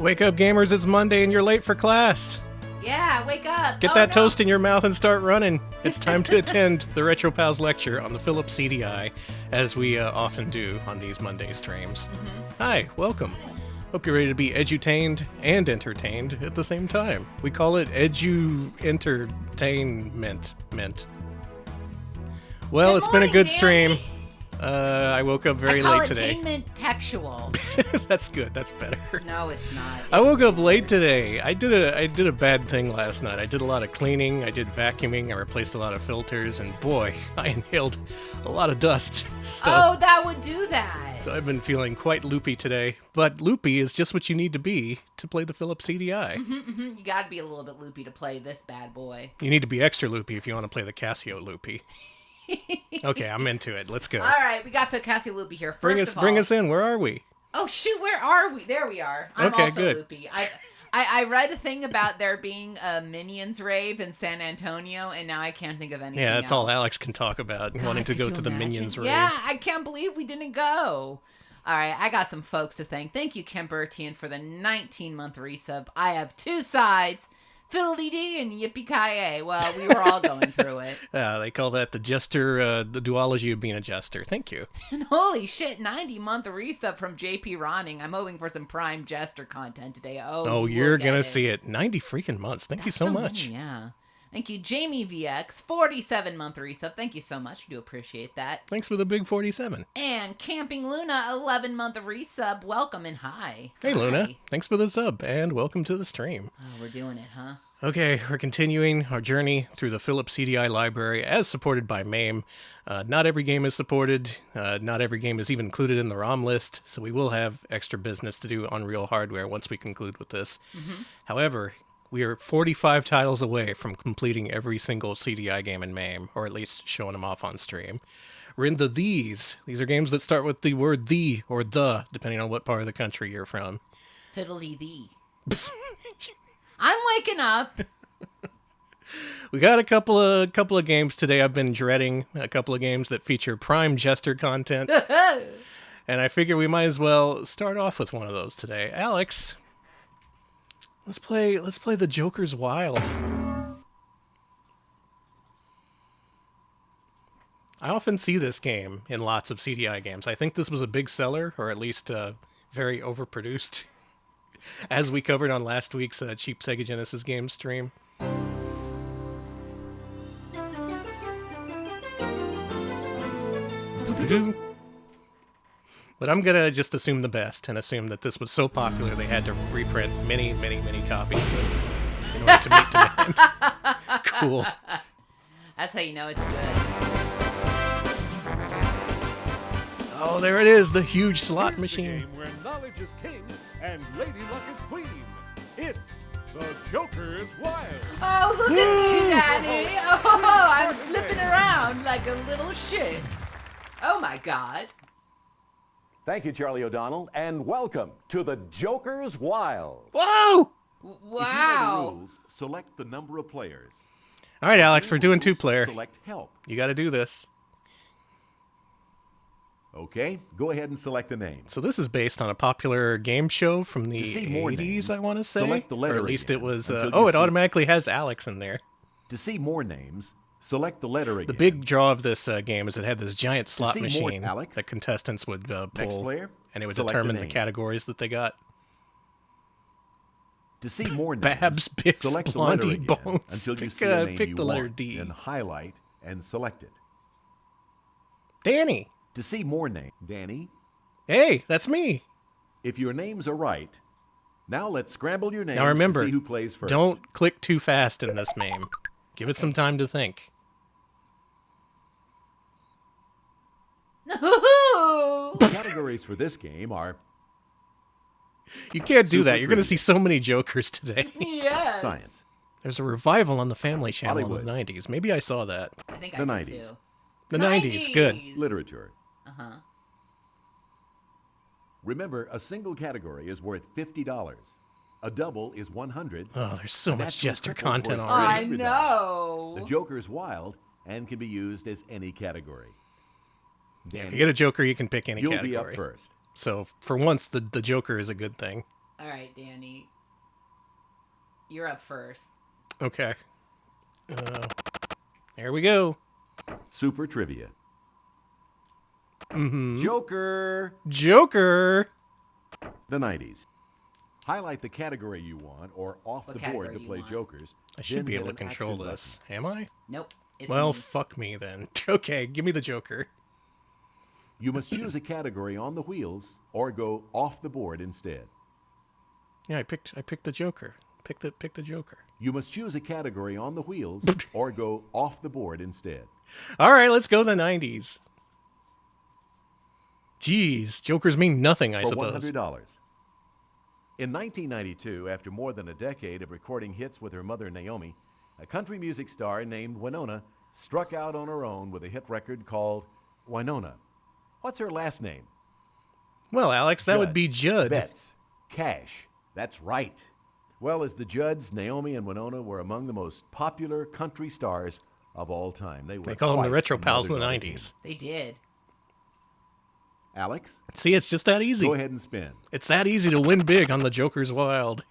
Wake up, gamers, it's Monday and you're late for class. Yeah, wake up. Get that toast in your mouth and start running. It's time to attend the Retro Pals lecture on the Philips CD-i, as we often do on these Monday streams. Hi, welcome. Hope you're ready to be edutained and entertained at the same time. We call it edu-entertainment. Well, it's been a good stream. I woke up very late today. Textual. That's good. That's better. No, it's not. I woke up late today. I did a bad thing last night. I did a lot of cleaning. I did vacuuming. I replaced a lot of filters, and boy, I inhaled a lot of dust. So, that would do that. So I've been feeling quite loopy today. But loopy is just what you need to be to play the Philips CD-i. You gotta be a little bit loopy to play this bad boy. You need to be extra loopy if you want to play the Casio loopy. Okay, I'm into it. Let's go. All right, we got the Casio loopy here. Bring us in. Where are we? Oh shoot, where are we? There we are. I'm okay, also good. loopy. I read a thing about there being a Minions rave in San Antonio, and now I can't think of anything. Yeah, that's else. all Alex can talk about, wanting to go to the Minions rave. Yeah, I can't believe we didn't go. All right, I got some folks to thank. Thank you, Kim Bertian, for the 19-month resub. I have two sides. Fiddle-dee-dee and yippee-ki-yay. Well, we were all going through it. They call that the jester, the duology of being a jester. Thank you. And holy shit, 90-month resub from JP Ronning. I'm hoping for some Prime Jester content today. Oh, you're going to see it. 90 freaking months. Thank you so much. Many, yeah. Thank you, Jamie VX, 47-month resub. Thank you so much. I do appreciate that. Thanks for the big 47. And Camping Luna, 11-month resub. Welcome and hi. Hey, Luna. Thanks for the sub, and welcome to the stream. Oh, we're doing it, huh? Okay, we're continuing our journey through the Philips CD-i library as supported by MAME. Not every game is supported. Not every game is even included in the ROM list, so we will have extra business to do on real hardware once we conclude with this. However, we are 45 titles away from completing every single CDI game in MAME, or at least showing them off on stream. We're in the these. These are games that start with the word the or the, depending on what part of the country you're from. Fiddly-dee. I'm waking up. We got a couple of games today I've been dreading, a couple of games that feature Prime Jester content. And I figure we might as well start off with one of those today. Alex, let's play The Joker's Wild. I often see this game in lots of CDI games. I think this was a big seller, or at least very overproduced, as we covered on last week's Cheap Sega Genesis game stream. But I'm gonna just assume the best and assume that this was so popular they had to reprint many, many, many copies of this in order to meet demand. Cool. That's how you know it's good. Oh, there it is, the huge slot machine. Game where knowledge is king and lady luck is queen. It's The Joker's Wild. Oh, look at me, Daddy. Oh, I'm flipping around like a little shit. Oh, my God. Thank you, Charlie O'Donnell, and welcome to The Joker's Wild. Whoa! If you know the Wow. rules, select the number of players. All right, Alex, we're doing two-player. Select help. You got to do this. Okay, go ahead and select the name. So this is based on a popular game show from the To see more 80s, names, I want to say. select the letter or at least again it was... until you oh, it see- automatically has Alex in there. To see more names, select the letter again. The big draw of this game is it had this giant slot see more, machine Alex. that contestants would Next pull, player, and it would select determine the the name. categories that they got. To see more names, Babs, Bix, select the letter Blondie, again Bones. until you Pick, see a name pick you the letter want, D. then highlight and select it. Danny! To see more names, Danny, Hey, that's me! if your names are right, now let's scramble your names Now remember, to see who plays first. don't click too fast in this game. Give it some time to think. The categories for this game are You can't do Super that. You're going to see trivia. so many Jokers today. Yes. science, There's a revival on the Family Channel in Hollywood. the 90s. Maybe I saw that. I think The I did 90s. too. The 90s, good. literature. Uh-huh. Remember, a single category is worth $50. A double is $100. Oh, there's so A much natural Jester triple's content worth already. I $300. know. The Joker's wild and can be used as any category. If Danny, you get a Joker, you can pick any you'll category. be up first. So for once, the Joker is a good thing. All right, Danny. You're up first. Okay. There we go. Super trivia. Mm-hmm. Joker. Joker. The 90s. Highlight the category you want or off What the board category to you play want? jokers. I should then be hit able to an control action this. Am I? Nope. It's Well, me. fuck me then. Okay, give me the Joker. You must choose a category on the wheels or go off the board instead. Yeah, I picked the Joker. Pick the Joker. You must choose a category on the wheels or go off the board instead. All right, let's go the 90s. Jeez, Jokers mean nothing, I For suppose. $100. In 1992, after more than a decade of recording hits with her mother Naomi, a country music star named Winona struck out on her own with a hit record called Winona. What's her last name? Well, Alex, that would be Judd. Betts. Cash. That's right. Well, as the Judds, Naomi and Winona were among the most popular country stars of all time. They called them the quite Retro a Pals in the mother-daughter 90s. They did. Alex, See, it's just that easy. go ahead and spin. It's that easy to win big on the Joker's Wild.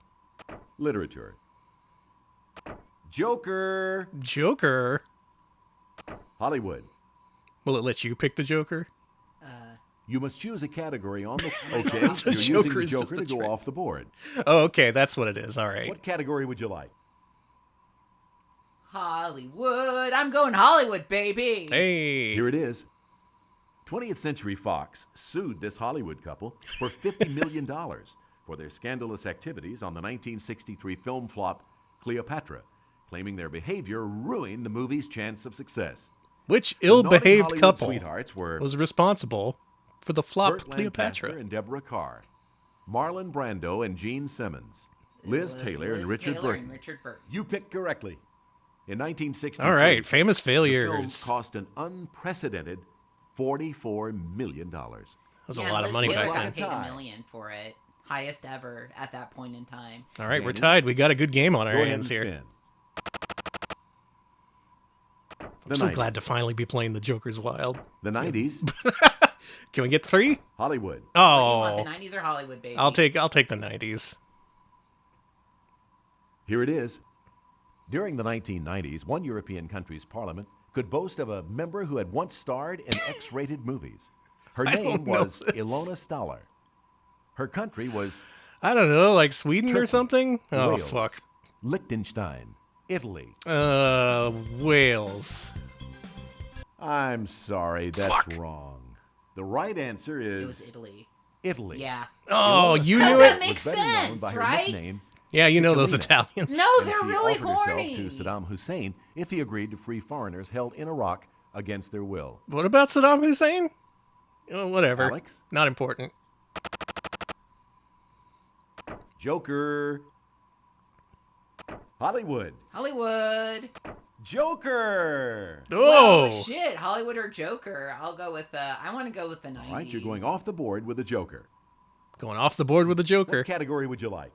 Literature. Joker. Joker? Hollywood. Will it let you pick the Joker? You must choose a category on the... Okay, It's a you're using Joker, the it's just Joker a to go trick. off the board. Oh, okay, that's what it is. All right. What category would you like? Hollywood. I'm going Hollywood, baby. Hey. Here it is. 20th Century Fox sued this Hollywood couple for $50 million for their scandalous activities on the 1963 film flop Cleopatra, claiming their behavior ruined the movie's chance of success. Which The naughty ill-behaved Hollywood couple sweethearts were was responsible for the flop Burt Cleopatra? Lancaster and Deborah Carr, Marlon Brando and Gene Simmons, Liz Taylor and Richard Taylor Burton. and Richard Burton. You picked correctly. In 1963, All right, famous the film failures. cost an unprecedented $44 million. That was a lot of Liz money Taylor back got then. paid Tie. $1 million for it. Highest ever at that point in time. All right, we're Danny? tied. We got a good game on our Go ahead hands and here. spin. I'm so glad to finally be playing the Joker's Wild. The 90s, Can we get 3? Hollywood. What do you want, Oh, the 90s or Hollywood, baby? I'll take the 90s. Here it is. During the 1990s, one European country's parliament could boast of a member who had once starred in X-rated movies. Her I name don't know was this. Ilona Staller. Her country was I don't know, like Sweden or Turkey, something? Oh, Wales. fuck. Liechtenstein, Italy. Wales. I'm sorry, that's Fuck. wrong. The right answer It was is Italy. Italy. Yeah. Oh, Ilona you Staller knew That it? makes was better known sense, by her right? nickname, Yeah, you know those Cicciolina. Italians. No, and they're she really offered herself horny. to Saddam Hussein if he agreed to free foreigners held in Iraq against their will. What about Saddam Hussein? Oh, whatever. Alex? Not important. Joker. Hollywood. Hollywood. Joker. Oh, Well, shit. Hollywood or Joker? I'll go with I want to go with the 90s. All right, you're going off the board with the Joker. going off the board with the Joker. What category would you like?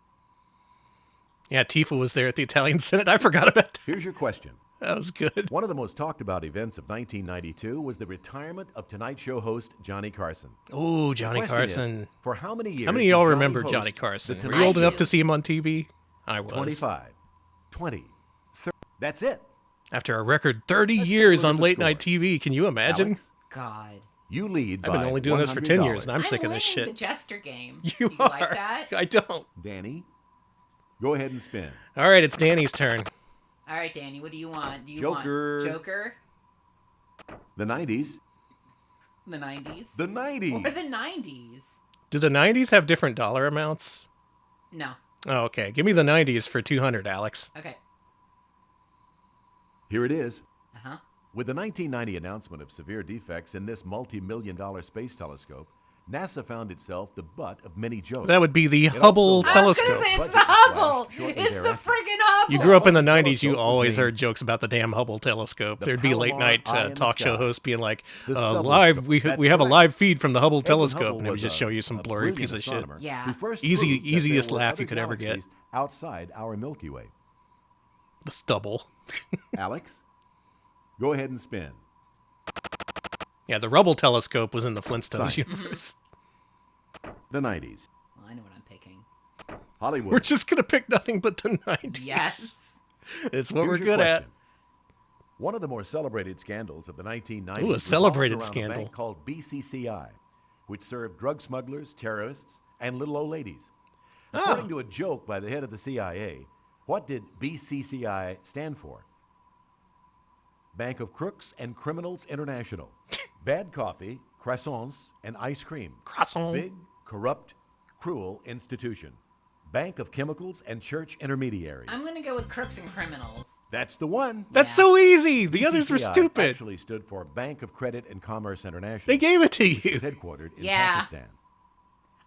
Yeah, Tifa was there at the Italian Senate. I forgot about that. Here's your question. That was good. One of the most talked about events of 1992 was the retirement of Tonight Show host Johnny Carson. Oh, Johnny Question Carson. is, for how many years? How many of did y'all Johnny remember host Johnny the Carson? Were Tonight you old I enough do. to see him on TV? I was. 25, 20, 30. That's it. After a record 30 Let's years take a look on at the late night score. TV, can you imagine? Alex, God. you lead I've been by only doing this for 10 years, and $100. I'm sick of this winning shit. the Jester game. You Do are. like that? I don't. Danny, go ahead and spin. All right, it's Danny's turn. All right, Danny. What do you want? Do you Joker. want Joker? The 90s. The 90s? The 90s. Or the 90s? Do the 90s have different dollar amounts? No. Oh, okay. Give me the 90s for 200, Alex. Okay. Here it is. Uh-huh. With the 1990 announcement of severe defects in this multi-million-dollar space telescope, NASA found itself the butt of many jokes. That would be the also Hubble was- I was telescope. gonna say it's Budget the was Hubble. slashed shortly It's the thereafter. friggin' Hubble. You grew up in the Hubble 90s, you telescope was always named heard jokes about the damn Hubble telescope. the There'd be late Palomar night Eye in the talk show sky. hosts being like, The Stubble live, Scope. we That's have a correct. live feed from the Hubble Edwin telescope, Hubble and it would was just a- show you some a blurry brilliant piece of shit. astronomer Yeah. who first Easy- proved that easiest there were laugh other you could ever get. galaxies outside our Milky Way. The stubble. Alex, go ahead and spin. Yeah, the Hubble telescope was in the Flintstones Science. universe. The 90s. Well, I know what I'm picking. Hollywood. We're just going to pick nothing but the 90s. Yes. It's what Here's we're your good at. question. One of the more celebrated scandals of the 1990s Ooh, a celebrated revolved around a scandal. bank called BCCI, which served drug smugglers, terrorists, and little old ladies. According to a joke by the head of the CIA, what did BCCI stand for? Bank of Crooks and Criminals International. Bad coffee, croissants, and ice cream. Croissant. Big, corrupt, cruel institution. Bank of Chemicals and Church Intermediaries. I'm going to go with crooks and criminals. That's the one. That's Yeah. so easy. The others were BCCI stupid. Actually stood for Bank of Credit and Commerce International. They gave it to which you. is headquartered in Yeah. Pakistan.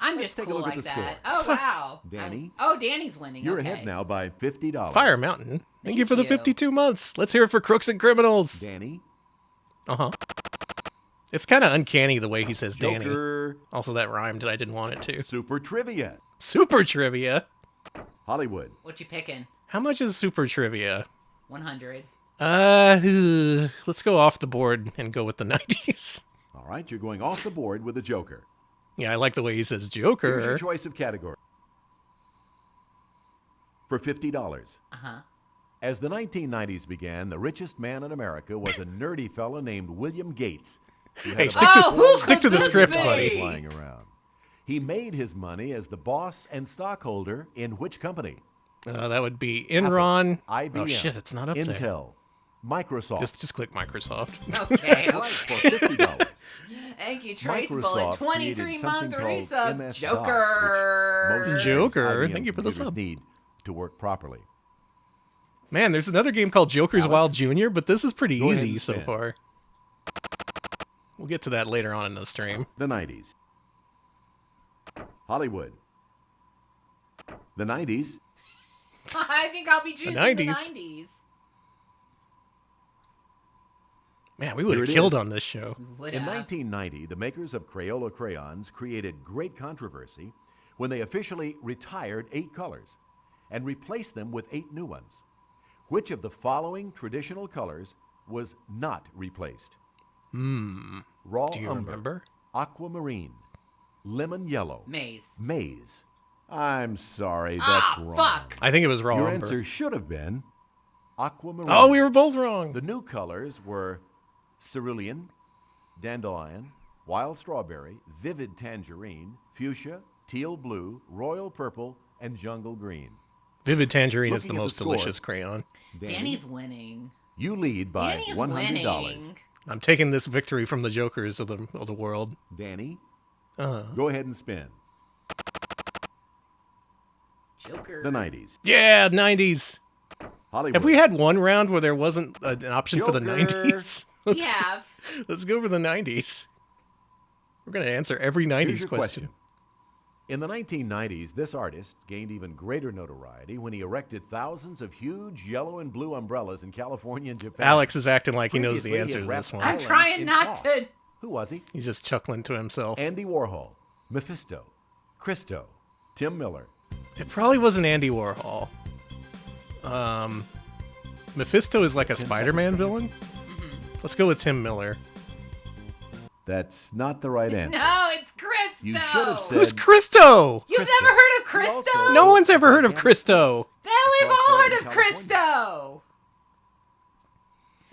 I'm Let's just take a cool look at like the that. score. Oh, wow. Danny? Danny's winning. You're okay. ahead now by $50. Fire Mountain. Thank you for the you. 52 months. Let's hear it for Crooks and Criminals. Danny. Uh-huh. It's kind of uncanny the way he says Danny. Joker. Also, that rhymed and I didn't want it to. Super Trivia. Super Trivia. Hollywood. What you picking? How much is Super Trivia? 100. Let's go off the board and go with the 90s. All right, you're going off the board with the Joker. Yeah, I like the way he says Here's your Joker. choice of category. For $50. Uh-huh. As the 1990s began, the richest man in America was a nerdy fella named William Gates. who had Hey, about stick to- Oh, who stick could to the this script, be? buddy. flying around. He made his money as the boss and stockholder in which company? That would be Enron. IBM. Oh, shit, it's not up there. Intel. Microsoft. Just click Microsoft. Okay, Right, okay. for $50. Thank you, Trace Bullet. Microsoft 23-month created something called resub. MS-DOS, Joker. which most Joker, IBM thank you for the computers sub. need to work properly. Man, there's another game called Joker's Alex? Wild Jr., but this is pretty Go ahead easy and so spin. far. We'll get to that later on in the stream. The 90s. Hollywood. The 90s. I think I'll be choosing the 90s. 90s. Man, we would Here have it killed is. on this show. Would In have. 1990, the makers of Crayola crayons created great controversy when they officially retired 8 colors and replaced them with 8 new ones. Which of the following traditional colors was not replaced? Raw Do you umber, remember? aquamarine, lemon yellow, Maze. maize. I'm sorry, that's Ah, wrong. fuck. I think it was Raw Your Umber. answer should have been aquamarine. Oh, we were both wrong. The new colors were cerulean, dandelion, wild strawberry, vivid tangerine, fuchsia, teal blue, royal purple, and jungle green. Vivid Tangerine is Looking the at the most score. delicious crayon. Danny's winning. You lead by Danny's $100. winning. I'm taking this victory from the Jokers of the world. Danny, Uh, go ahead and spin. Joker. The 90s. yeah, 90s. Hollywood. Have we had one round where there wasn't an option for the Joker. 90s? We have. Let's go for the 90s. We're going to answer every 90s Here's your question. In the 1990s, this artist gained even greater notoriety when he erected thousands of huge yellow and blue umbrellas in California and Japan. Alex is acting like he knows the Previously, answer he to had this wrapped one. I'm islands trying in not cloth. to. Who was he? He's just chuckling to himself. Andy Warhol, Mephisto, Christo, Tim Miller. It probably wasn't Andy Warhol. Mephisto is like a Spider-Man villain. Let's go with Tim Miller. That's not the right answer. No, it's Christo. You should have said- Who's Christo? You've Christo. never heard of You Christo? also- No one's ever heard of Christo. Then we've all heard of California. Christo.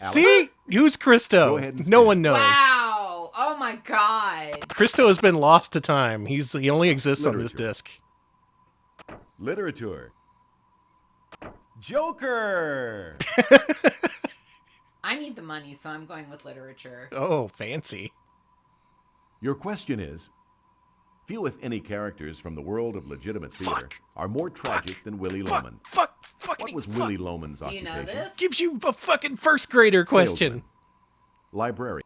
Alex? See? Who's Christo? Go ahead and No spin. one knows. Wow. Oh my God. Christo has been lost to time. He only exists on this Literature. disc. Literature. Joker. I need the money, so I'm going with literature. Oh, fancy. Your question is, few if any characters from the world of legitimate theater Fuck. are more tragic than Willy Loman. Fuck. What was Willy Loman's Do you know occupation? this? Gives you a fucking first grader question. Salesman. Librarian.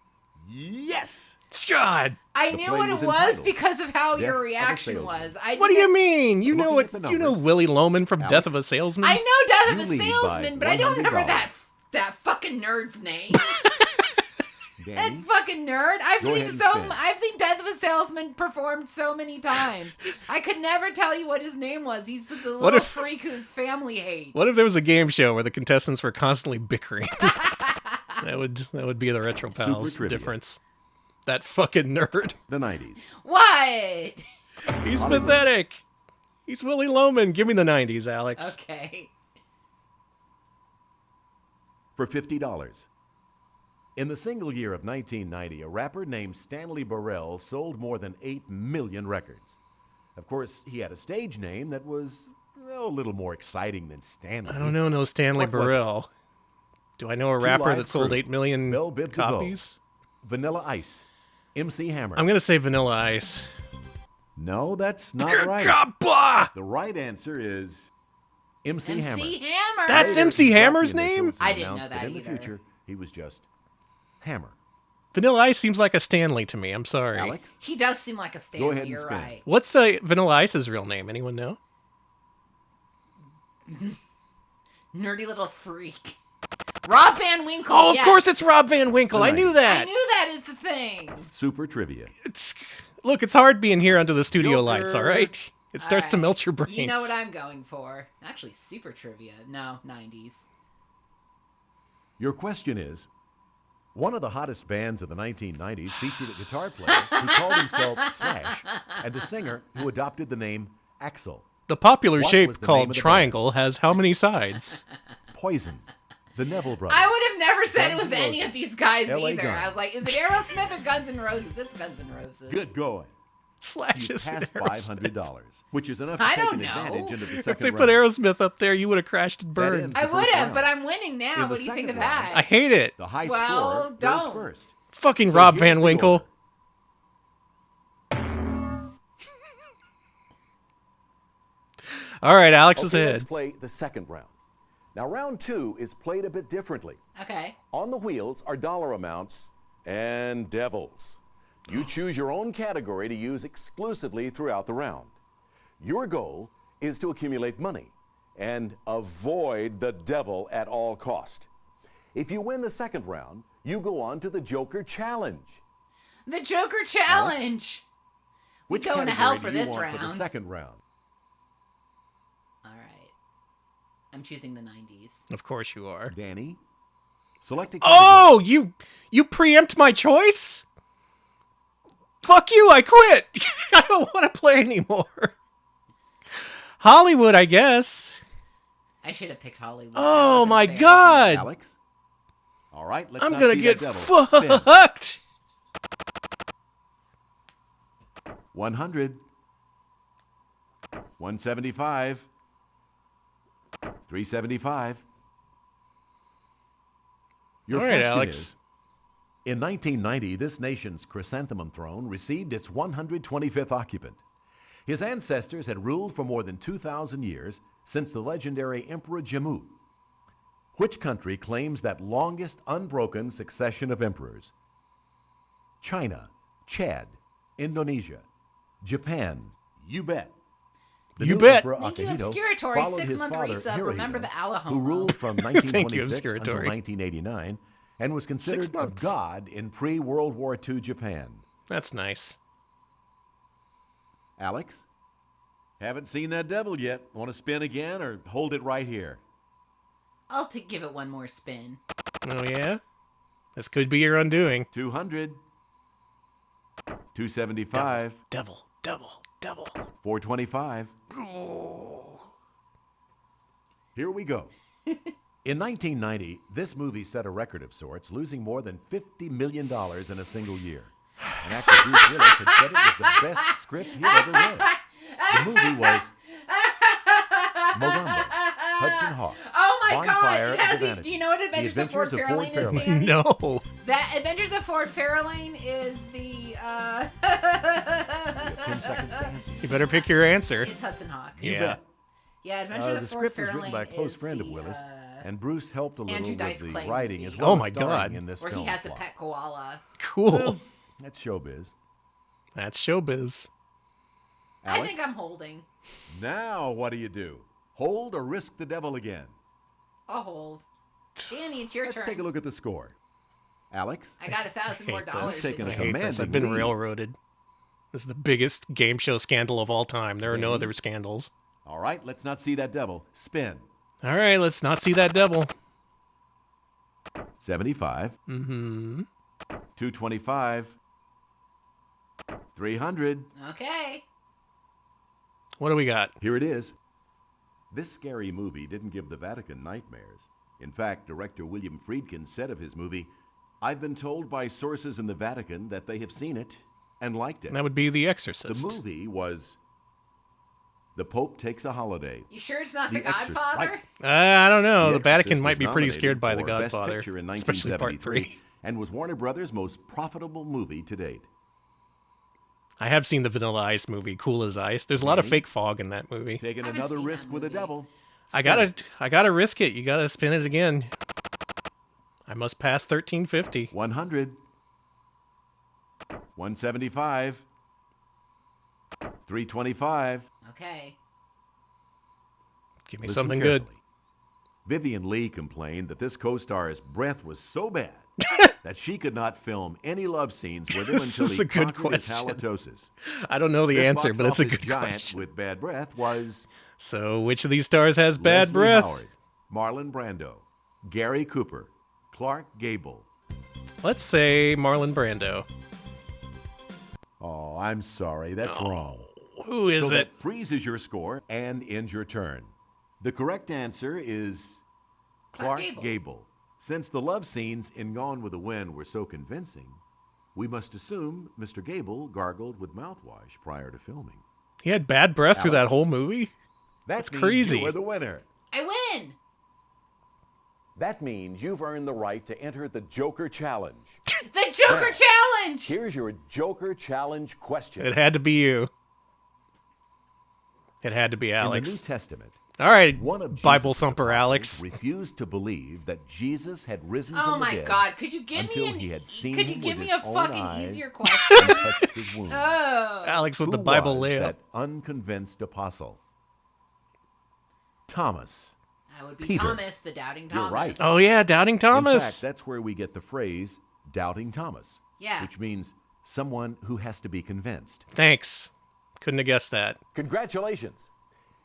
Yes. God. I The knew play what was it was entitled because of how Death your of a reaction Salesman. was. I What do you didn't- mean? You know Looking at what? the You know numbers. Willy Loman from Alex? Death of a Salesman? I know Death You of a lead by Salesman, but I don't remember $100. that fucking nerd's name. Danny. That fucking nerd. I've Go seen ahead and spin. I've seen Death of a Salesman performed so many times. I could never tell you what his name was. He's the little What if- freak whose family hates. What if there was a game show where the contestants were constantly bickering? that would be the Retro Pals trivia. difference. That fucking nerd. The 90s. What? He's Hollywood. pathetic. He's Willie Loman. Give me the 90s, Alex. Okay. For $50. In the single year of 1990, a rapper named Stanley Burrell sold more than 8 million records. Of course, he had a stage name that was a little more exciting than Stanley. I don't know no Stanley What was it? Burrell. Do I know a Two rapper Live that sold Crew, 8 million Bell Biv DeVoe, copies? Vanilla Ice, MC Hammer. I'm going to say Vanilla Ice. No, that's not right. God, blah! The right answer is MC Hammer. MC Hammer. That's Later, MC he dropped Hammer's the initials name? and I didn't know announced that in the either. future, he was just Hammer. Vanilla Ice seems like a Stanley to me. I'm sorry. Alex? He does seem like a Go Stanley. ahead and You're spin. right. What's Vanilla Ice's real name? Anyone know? Nerdy little freak. Rob Van Winkle. Oh, of yes. course it's Rob Van Winkle. I knew I that. knew that is the thing. Super trivia. Look, it's hard being here under the studio Joker. lights, all right? It starts to All right. melt your brains. You know what I'm going for. Actually, super trivia. No, 90s. Your question is, one of the hottest bands of the 1990s featured a guitar player who called himself Slash and a singer who adopted the name Axl. The popular What was shape the name called of the triangle has how many sides? Poison. The Neville Brothers. I would have never said it Guns was N' any Roses. of these guys LA either. Guns. I was like, is it Aerosmith or Guns N' Roses? It's Guns N' Roses. Good going. Slash You is passed Aerosmith. $500, which is enough to I take don't an know. advantage into the If second they round. put Aerosmith up there, you would have crashed and That burned. ends I the would first have, round. but I'm winning now. In What the do you think of second round, that? I hate it. The high Well, scorer don't. goes first. Fucking So Rob here's Van the Winkle. order. All right, Alex is Okay, ahead. let's play the second round. Now, round 2 is played a bit differently. Okay. On the wheels are dollar amounts and devils. You choose your own category to use exclusively throughout the round. Your goal is to accumulate money and avoid the devil at all cost. If you win the second round, you go on to the Joker Challenge. The Joker Challenge. We Which going to hell category for do you this want for the round. second round? All right. I'm choosing the 90s. Of course you are. Danny, select a category. Oh, you preempt my choice? Fuck you, I quit. I don't want to play anymore. Hollywood, I guess. I should have picked Hollywood. Oh That my wasn't fair. god. Alex? All right, let's I'm not gonna see get that devil. Spin. fucked. 100, 175, 375. Your All right, question Alex. is, in 1990, this nation's chrysanthemum throne received its 125th occupant. His ancestors had ruled for more than 2,000 years since the legendary Emperor Jimmu. Which country claims that longest unbroken succession of emperors? China, Chad, Indonesia, Japan, you bet. The You new bet. Emperor Thank you, Akihito Obscuratory. followed his 6-month father, resub. Remember Hirohito, the Alahomo. who ruled from Thank you, 1926 until Obscuratory. 1989 and was considered a months. god in pre-World War II Japan. That's nice. Alex? Haven't seen that devil yet. Want to spin again or hold it right here? I'll give it one more spin. Oh yeah? This could be your undoing. 200, 275, Devil. 425. Here we go. In 1990, this movie set a record of sorts, losing more than $50 million in a single year. And actor Bruce Willis had said it was the best script he'd ever read. The movie was Mogambo, Hudson Hawk, Oh my Bonfire god! of It has Divinity. do you know what Adventures of Ford Adventures of Ford Fairlane is, Fairlane. Danny? No. That Adventures of Ford Fairlane is the You have 10 seconds to answer. You better pick your answer. it's Hudson Hawk. You Yeah. bet. Yeah, Adventures The of Ford script was written Fairlane by a close is friend of the, Willis, and Bruce helped a little Andrew with Dice the Clay writing movie. as well Oh as my starring God. in this where film he has a plot. pet koala. Cool. That's showbiz. That's showbiz. I Alex? think I'm holding. Now what do? Hold or risk the devil again? I'll hold. Danny, it's your Let's turn. take a look at the score. Alex? I got $1,000 more Hate this. dollars. Taking than a I you. hate this. I've commanding been lead. railroaded. This is the biggest game show scandal of all time. There are no Danny? other scandals. All right, let's not see that devil. Spin. All right, let's not see that devil. 75, Mm-hmm. 225, 300. Okay. What do we got? Here it is. This scary movie didn't give the Vatican nightmares. In fact, director William Friedkin said of his movie, "I've been told by sources in the Vatican that they have seen it and liked it." And that would be The The Exorcist. movie was The Pope Takes a Holiday. You sure it's not The Exorcist. Godfather? I don't know. The Exorcist Vatican might was be pretty nominated scared by The for Best Godfather, Picture in especially Part 1973, 3. and was Warner Brothers' most profitable movie to date. I have seen the Vanilla Ice movie, Cool as Ice. There's a lot of Danny? fake fog in that movie. Taking I haven't another seen risk that with the movie. devil. I Spin gotta risk it. You gotta spin it again. I must pass 1350. 100. 175. 325. Okay. Give me Listen something good. carefully. Vivian Lee complained that this co-star's breath was so bad that she could not film any love scenes with him This until is he a good conquered his question. halitosis. I don't know the This answer, box but it's a office good giant question. with bad breath was So, which of these stars has bad Leslie breath? Howard, Marlon Brando, Gary Cooper, Clark Gable. Let's say Marlon Brando. Oh, I'm sorry, that's wrong. Who is So it? that freezes your score and ends your turn. The correct answer is Clark Gable. Since the love scenes in Gone with the Wind were so convincing, we must assume Mr. Gable gargled with mouthwash prior to filming. He had bad breath through that whole movie? That's crazy. You are the winner. I win. That means you've earned the right to enter the Joker Challenge. The Joker Now, Challenge. Here's your Joker Challenge question. It had to be you. It had to be In the New Alex. Testament, All right, one of Bible Jesus' thumper apostles Alex. refused to believe that Jesus had risen Oh from the my dead God! Could you give until me he had seen Could you him give with me a his own fucking eyes easier and question? touched his wounds. Oh. Alex with Who the Bible was layup. that unconvinced apostle? Thomas. That would be Peter. Thomas, the doubting You're Thomas. right. Oh yeah, Doubting In Thomas. fact, that's where we get the phrase doubting Thomas. Yeah. Which means someone who has to be convinced. Thanks. Couldn't have guessed that. Congratulations.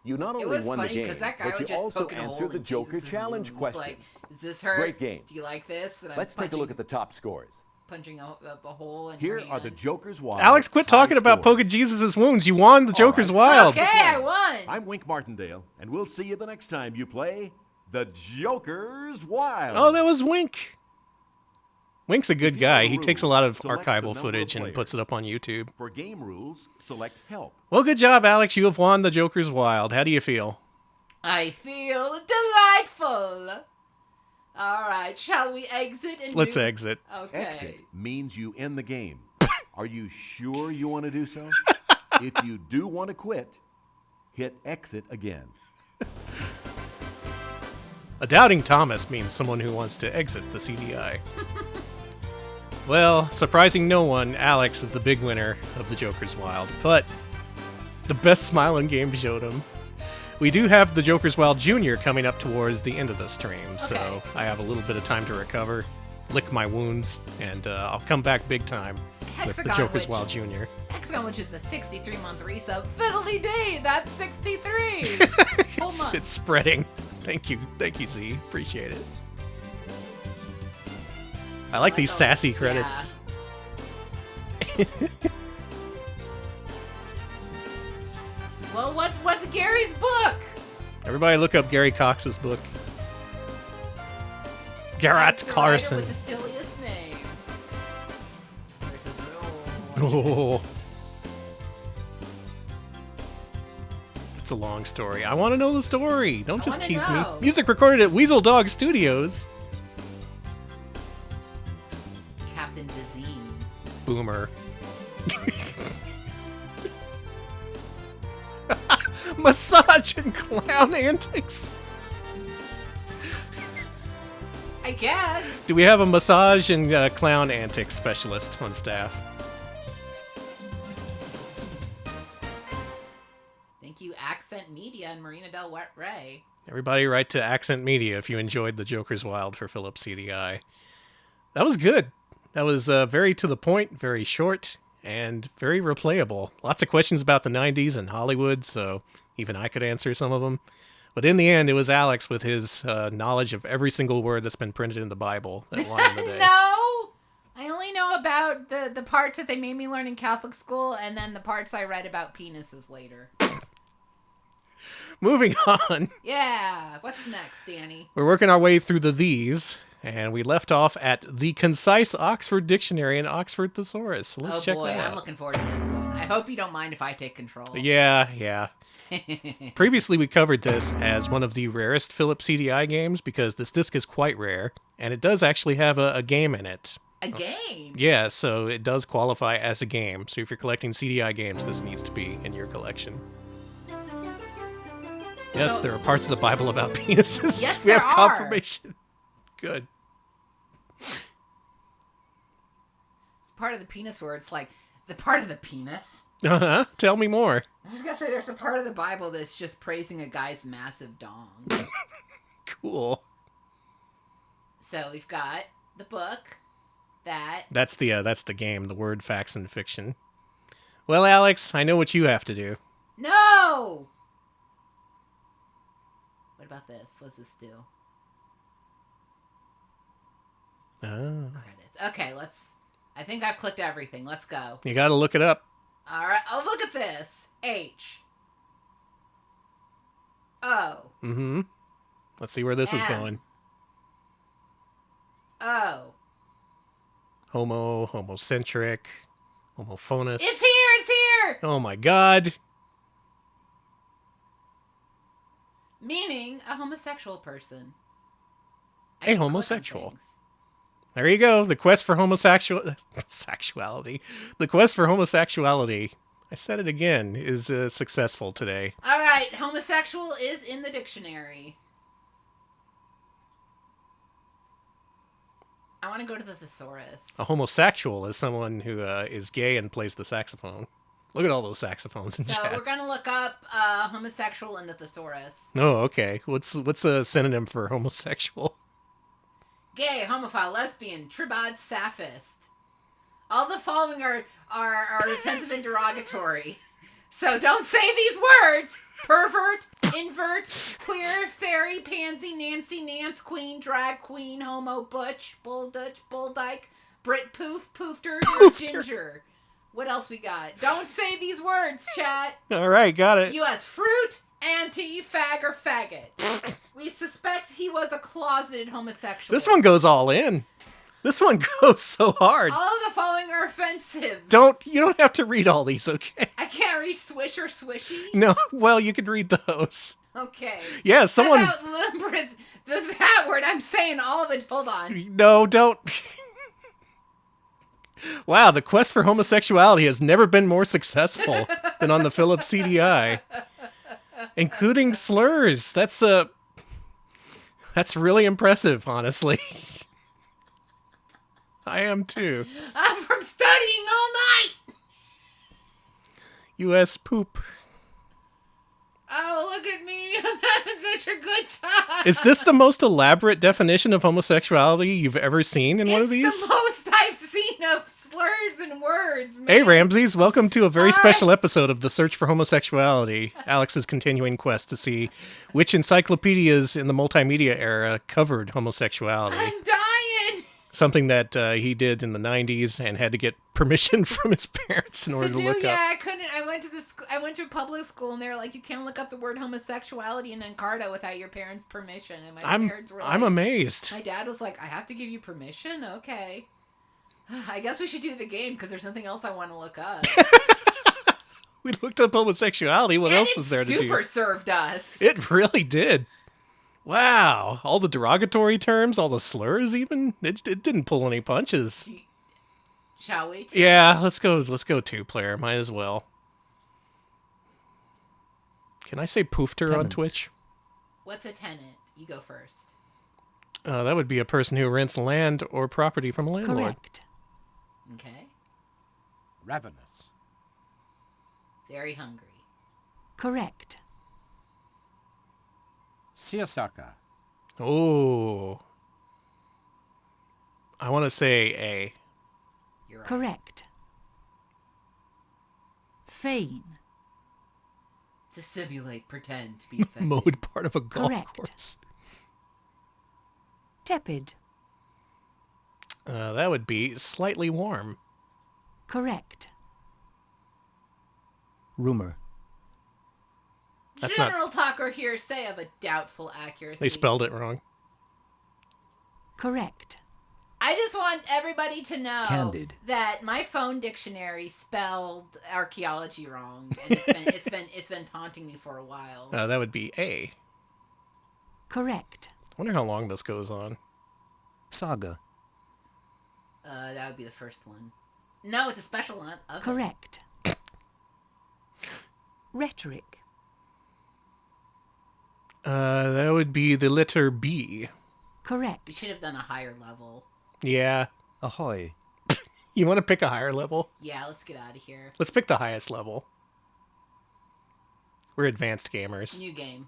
You not It only was won the funny game, because that guy but was you just also poking a hole answered the in Joker Jesus' Challenge wounds, question. Like, is this hurt? Great game. Do you like this? And I'm Let's take a look at the top scores. punching a hole in Here her are the hand. Joker's Wild. Alex, quit high talking about scores. poking Jesus' wounds. You won the Joker's right. Wild. Okay, I won. I'm Wink Martindale, and we'll see you the next time you play the Joker's Wild. Oh, that was Wink. Wink's a good If you know guy. the He takes a lot of rules, select the archival number of footage and players. puts it up on YouTube. For game rules, select Help. Well, good job, Alex. You have won the Joker's Wild. How do you feel? I feel delightful. All right, shall we exit and Let's do... exit. Okay. Exit means you end the game. Are you sure you want to do so? If you do want to quit, hit exit again. A doubting Thomas means someone who wants to exit the CDI. Well, surprising no one, Alex is the big winner of the Joker's Wild, but the best smile in game showed him. We do have the Joker's Wild Jr. coming up towards the end of the stream, so Okay. I have a little bit of time to recover, lick my wounds, and I'll come back big time with the Hexagon Joker's Witch. Wild Jr. Hexagon Witch is the 63-month resub. Fiddly dee, that's 63. Full month. It's spreading. Thank you, Z. Appreciate it. I like these sassy credits. Well, what's Gary's book? Everybody look up Gary Cox's book. That's Garrett the writer Carson. with the silliest name. Oh. It's a long story. I want to know the story. Don't I just wanna tease know. me. Music recorded at Weasel Dog Studios. Captain Dazine. Boomer. Massage and clown antics. I guess. Do we have a massage and clown antics specialist on staff? Thank you, Accent Media and Marina Del Rey. Everybody write to Accent Media if you enjoyed the Joker's Wild for Philip CDI. That was good. That was very to the point, very short, and very replayable. Lots of questions about the 90s and Hollywood, so even I could answer some of them. But in the end, it was Alex with his knowledge of every single word that's been printed in the Bible that won the day. No! I only know about the parts that they made me learn in Catholic school and then the parts I read about penises later. Moving on. Yeah. What's next, Danny? We're working our way through the these, and we left off at the Concise Oxford Dictionary and Oxford Thesaurus. So let's Oh check boy, that out. I'm looking forward to this one. I hope you don't mind if I take control. Yeah. Previously, we covered this as one of the rarest Philips CDI games because this disc is quite rare, and it does actually have a game in it. A game? Yeah, so it does qualify as a game. So if you're collecting CDI games, this needs to be in your collection. Yes, So- there are parts of the Bible about penises. Yes, we there have are. confirmation. Good. It's part of the penis where it's like, the part of the penis? Uh-huh. Tell me more. I was gonna say there's a part of the Bible that's just praising a guy's massive dong. Cool. So we've got the book that... That's the game, the word, facts, and fiction. Well, Alex, I know what you have to do. No! What about this? What's this do? Oh. Credits. Okay, let's... I think I've clicked everything. Let's go. You gotta look it up. Alright. Oh, look at this. H. O. Mm-hmm. Let's see where this is M. going. O. Homocentric, homophonous. It's here! It's here! Oh my god. Meaning a homosexual person. I A can click on homosexual. things. There you go. The quest for sexuality. The quest for homosexuality. I said it again. Is successful today. All right, homosexual is in the dictionary. I want to go to the thesaurus. A homosexual is someone who is gay and plays the saxophone. Look at all those saxophones in So chat. we're gonna look up homosexual in the thesaurus. Oh, okay. What's a synonym for homosexual? Gay, homophile, lesbian, tribad, sapphist. All the following are offensive and derogatory. So don't say these words. Pervert, invert, queer, fairy, pansy, Nancy, Nance, queen, drag queen, homo, butch, bull Dutch, bull dyke, Brit, poof, poofter, ginger. What else we got? Don't say these words, chat. All right, got it. U.S. fruit, anti, fag, or faggot. We suspect he was a closeted homosexual. This one goes all in. This one goes so hard. All of the following are offensive. You don't have to read all these, okay? I can't read swish or swishy. No, well, you could read those. Okay. Yeah, someone... What about limbrous? That word, I'm saying all of it. Hold on. No, don't... Wow, the quest for homosexuality has never been more successful than on the Philips CDI. Including slurs. That's really impressive, honestly. I am too. I'm from studying all night. U.S. poop. Oh, look at me. I'm having such a good time. Is this the most elaborate definition of homosexuality you've ever seen in one of these? It's the most I've seen of slurs and words, man. Hey, Ramses, welcome to a very Hi. special episode of The Search for Homosexuality, Alex's continuing quest to see which encyclopedias in the multimedia era covered homosexuality. I'm dying. Something that he did in the 90s and had to get permission from his parents in order to look up. I couldn't. I went to public school, and they're like, you can't look up the word homosexuality in Encarta without your parents' permission. And my parents were like, I'm amazed. My dad was like, I have to give you permission? Okay. I guess we should do the game because there's nothing else I want to look up. We looked up homosexuality. What And else it is there to do? super served us. It really did. Wow. All the derogatory terms, all the slurs even. It didn't pull any punches. Shall we? Yeah, let's go two-player. Might as well. Can I say poofter on Tenant. Twitch? What's a tenant? You go first. That would be a person who rents land or property from a landlord. Correct. Okay. Ravenous. Very hungry. Correct. Seersucker. Oh. I want to say A. You're right. Correct. Feign. To simulate, pretend to be offended. Mode part of a golf Correct. course. Tepid. That would be slightly warm. Correct. Rumor. That's not. General talk or hearsay of a doubtful accuracy. They spelled it wrong. Correct. I just want everybody to know Candid. that my phone dictionary spelled archaeology wrong, and it's been taunting me for a while. That would be A. Correct. I wonder how long this goes on. Saga. That would be the first one. No, it's a special one. Okay. Correct. Rhetoric. That would be the letter B. We Correct. should have done a higher level. Yeah. Ahoy. You want to pick a higher level? Yeah, let's get out of here. Let's pick the highest level. We're advanced gamers. New game.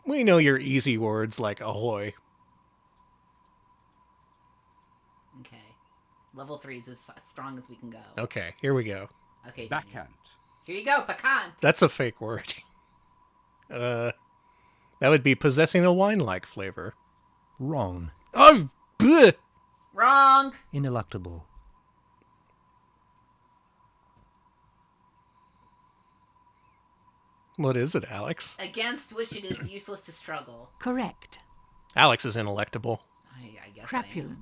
We know your easy words like ahoy. Okay. Level 3 is as strong as we can go. Okay, here we go. Okay, Danny. Backhand. Here you go, pecan. That's a fake word. That would be possessing a wine-like flavor. Wrong. Oh, bleh. Wrong. Ineluctable. What is it, Alex? Against which it is useless to struggle. Correct. Alex is inelectable. I guess Crapulent.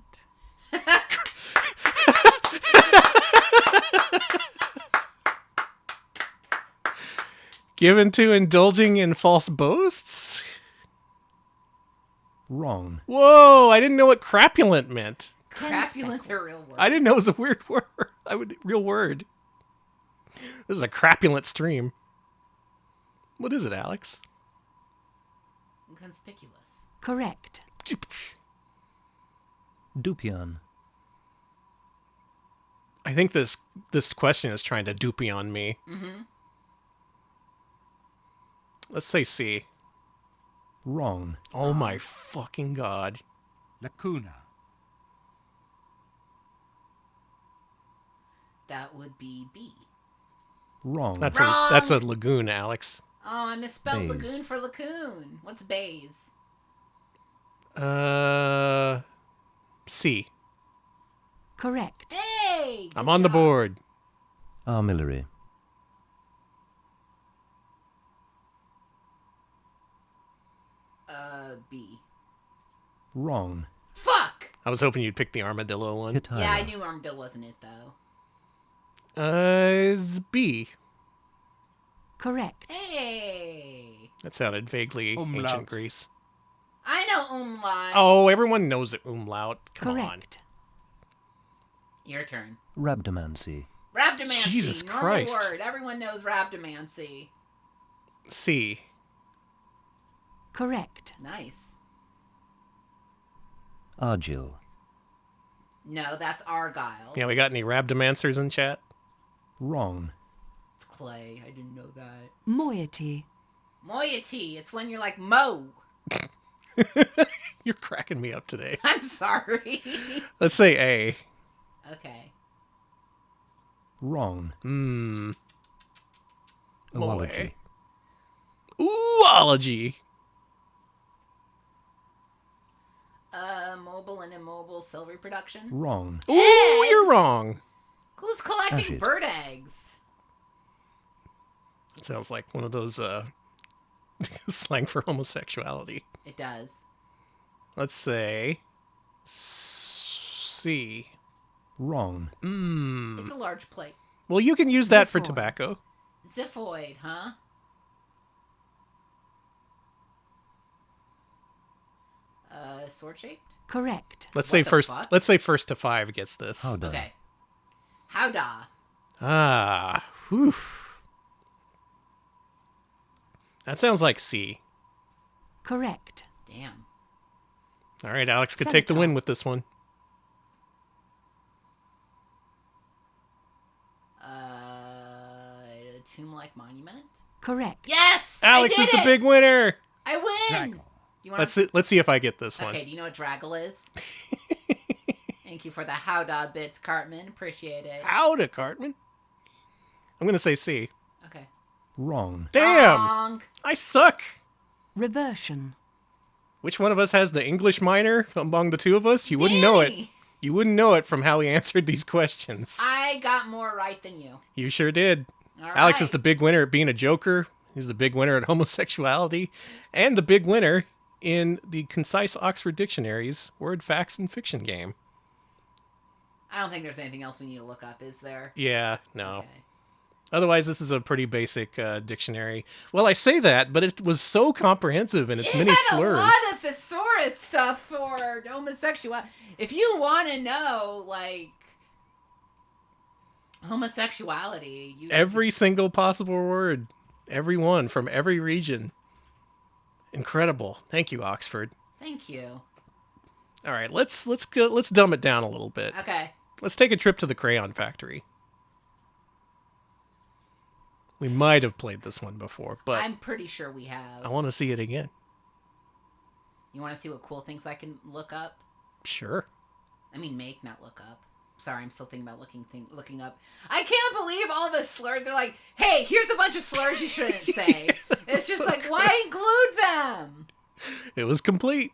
Given to indulging in false boasts? Wrong. Whoa, I didn't know what crapulent meant. I am. Crapulent's a real word. I didn't know it was a weird word. Real word. This is a crapulent stream. What is it, Alex? Conspicuous. Correct. Dupion. I think this question is trying to dupey on me. Mm-hmm. Let's say C. Wrong. Oh my fucking god. Lacuna. That would be B. Wrong. That's Wrong. that's a lagoon, Alex. Oh, I misspelled Bays. lagoon for lacoon. What's bays? C. Correct. Hey! I'm good on the job. board. Armillary. B. Wrong. Fuck! I was hoping you'd pick the armadillo one. Guitar. Yeah, I knew Armadillo wasn't it, though. It's B. Correct. Hey! That sounded vaguely Umlaut. ancient Greece. I know umlaut. Oh, everyone knows it, umlaut. Come on. Correct. Your turn. Rhabdomancy. Rhabdomancy. Jesus normal Christ. word. Everyone knows rhabdomancy. C. Correct. Nice. Argil. No, that's Argyle. Yeah, we got any rhabdomancers in chat? Wrong. It's clay. I didn't know that. Moiety. Moiety. It's when you're like, Mo. You're cracking me up today. I'm sorry. Let's say A. Okay. Wrong. Boy. Oology. Oology. Mobile and immobile silver production. Wrong. Ooh, Eggs. you're wrong. Who's collecting Agate. bird eggs? It sounds like one of those slang for homosexuality. It does. Let's say C. Wrong. It's a large plate. Well, you can use that for Ziphoid. tobacco. Ziphoid, huh? Sword shaped? Correct. Let's What say the first. fuck? Let's say first to 5 gets this. Howdah. Okay. Howdah. Ah, whew. That sounds like C. Correct. Damn. All right, Alex could take the win with this one. Tomb-like monument? Correct. Yes! Alex I is did the it! big winner. I win! Draggle. You wanna... Let's see if I get this one. Okay, do you know what draggle is? Thank you for the howdah bits, Cartman. Appreciate it. Howda, Cartman. I'm gonna say C. Okay. Wrong. Damn, Wrong. I suck. Reversion. Which one of us has the English minor among the two of us? You wouldn't know it. Danny! You wouldn't know it from how we answered these questions. I got more right than you. You sure did. All Alex right. is the big winner at being a joker. He's the big winner at homosexuality and the big winner in the Concise Oxford Dictionary's Word, Facts, and Fiction game. I don't think there's anything else we need to look up, is there? Yeah, no. Okay. Otherwise, this is a pretty basic dictionary. Well, I say that, but it was so comprehensive in its many slurs. A lot of thesaurus stuff for homosexuality. If you want to know, like, homosexuality, every single possible word, every one from every region. Incredible. Thank you, Oxford. Thank you. All right, let's dumb it down a little bit. Okay. Let's take a trip to the Crayon Factory. We might have played this one before, but I'm pretty sure we have. I want to see it again. You want to see what cool things I can look up? Sure. I mean, make, not look up. Sorry, I'm still thinking about looking up. I can't believe all the slurs. They're like, hey, here's a bunch of slurs you shouldn't say. It's just so like, good. why include them? It was complete.